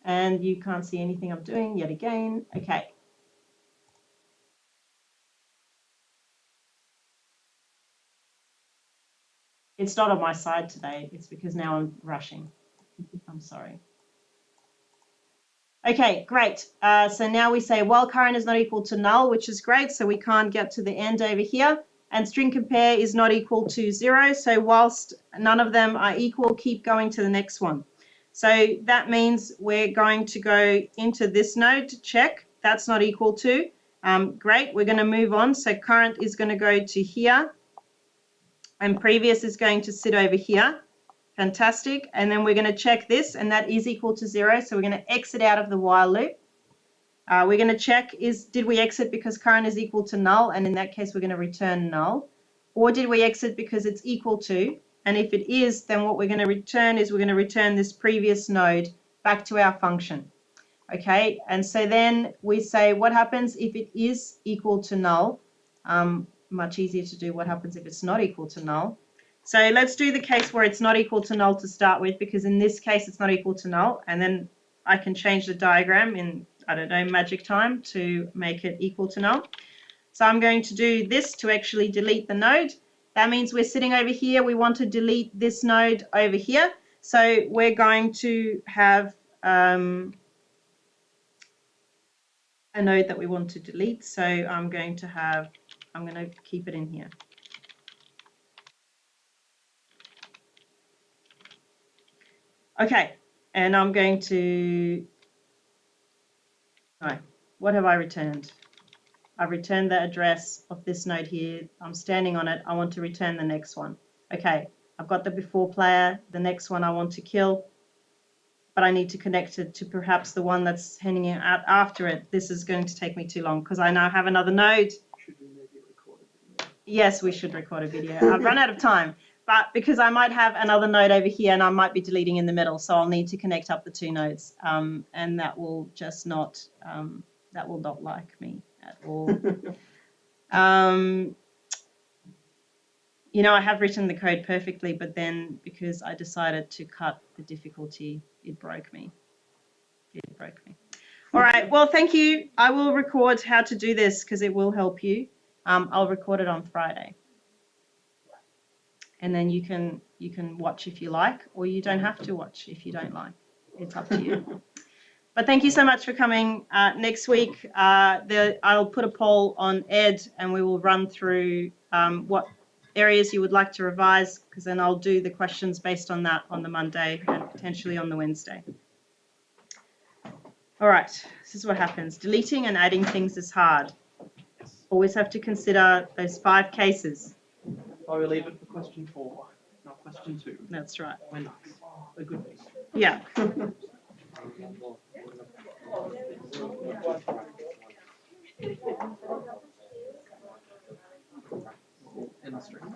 And you can't see anything I'm doing yet again. Okay. It's not on my side today. It's because now I'm rushing. I'm sorry. Okay, great. So now we say while current is not equal to null, which is great. So we can't get to the end over here. And string compare is not equal to 0. So whilst none of them are equal, keep going to the next one. So that means we're going to go into this node to check. That's not equal to. Great, we're going to move on. So current is going to go to here. And previous is going to sit over here. Fantastic. And then we're going to check this, and that is equal to 0. So we're going to exit out of the while loop. We're going to check did we exit because current is equal to null, and in that case we're going to return null, or did we exit because it's equal to, and if it is, then what we're going to return is we're going to return this previous node back to our function. Okay, and so then we say what happens if it is equal to null. Much easier to do what happens if it's not equal to null. So let's do the case where it's not equal to null to start with, because in this case it's not equal to null, and then I can change the diagram in, I don't know, magic time to make it equal to null. So I'm going to do this to actually delete the node. That means we're sitting over here. We want to delete this node over here. So we're going to have a node that we want to delete. So I'm going to keep it in here. Okay, and I'm going to, what have I returned? I've returned the address of this node here. I'm standing on it. I want to return the next one. Okay, I've got the before player. The next one I want to kill, but I need to connect it to perhaps the one that's handing it out after it. This is going to take me too long because I now have another node. Should we maybe record a video? Yes, we should record a video. I've run out of time, but because I might have another node over here and I might be deleting in the middle, so I'll need to connect up the two nodes, and that will just not, that will not like me at all. You know, I have written the code perfectly, but then because I decided to cut the difficulty, it broke me. It broke me. All right, well, thank you. I will record how to do this because it will help you. I'll record it on Friday. And then you can watch if you like, or you don't have to watch if you don't like. It's up to you. But thank you so much for coming. Next week, I'll put a poll on Ed, and we will run through what areas you would like to revise, because then I'll do the questions based on that on the Monday and potentially on the Wednesday. All right, this is what happens. Deleting and adding things is hard. Always have to consider those 5 cases. I will leave it for question 4, not question 2. That's right. We're nice. We're good people. Yeah. In the stream.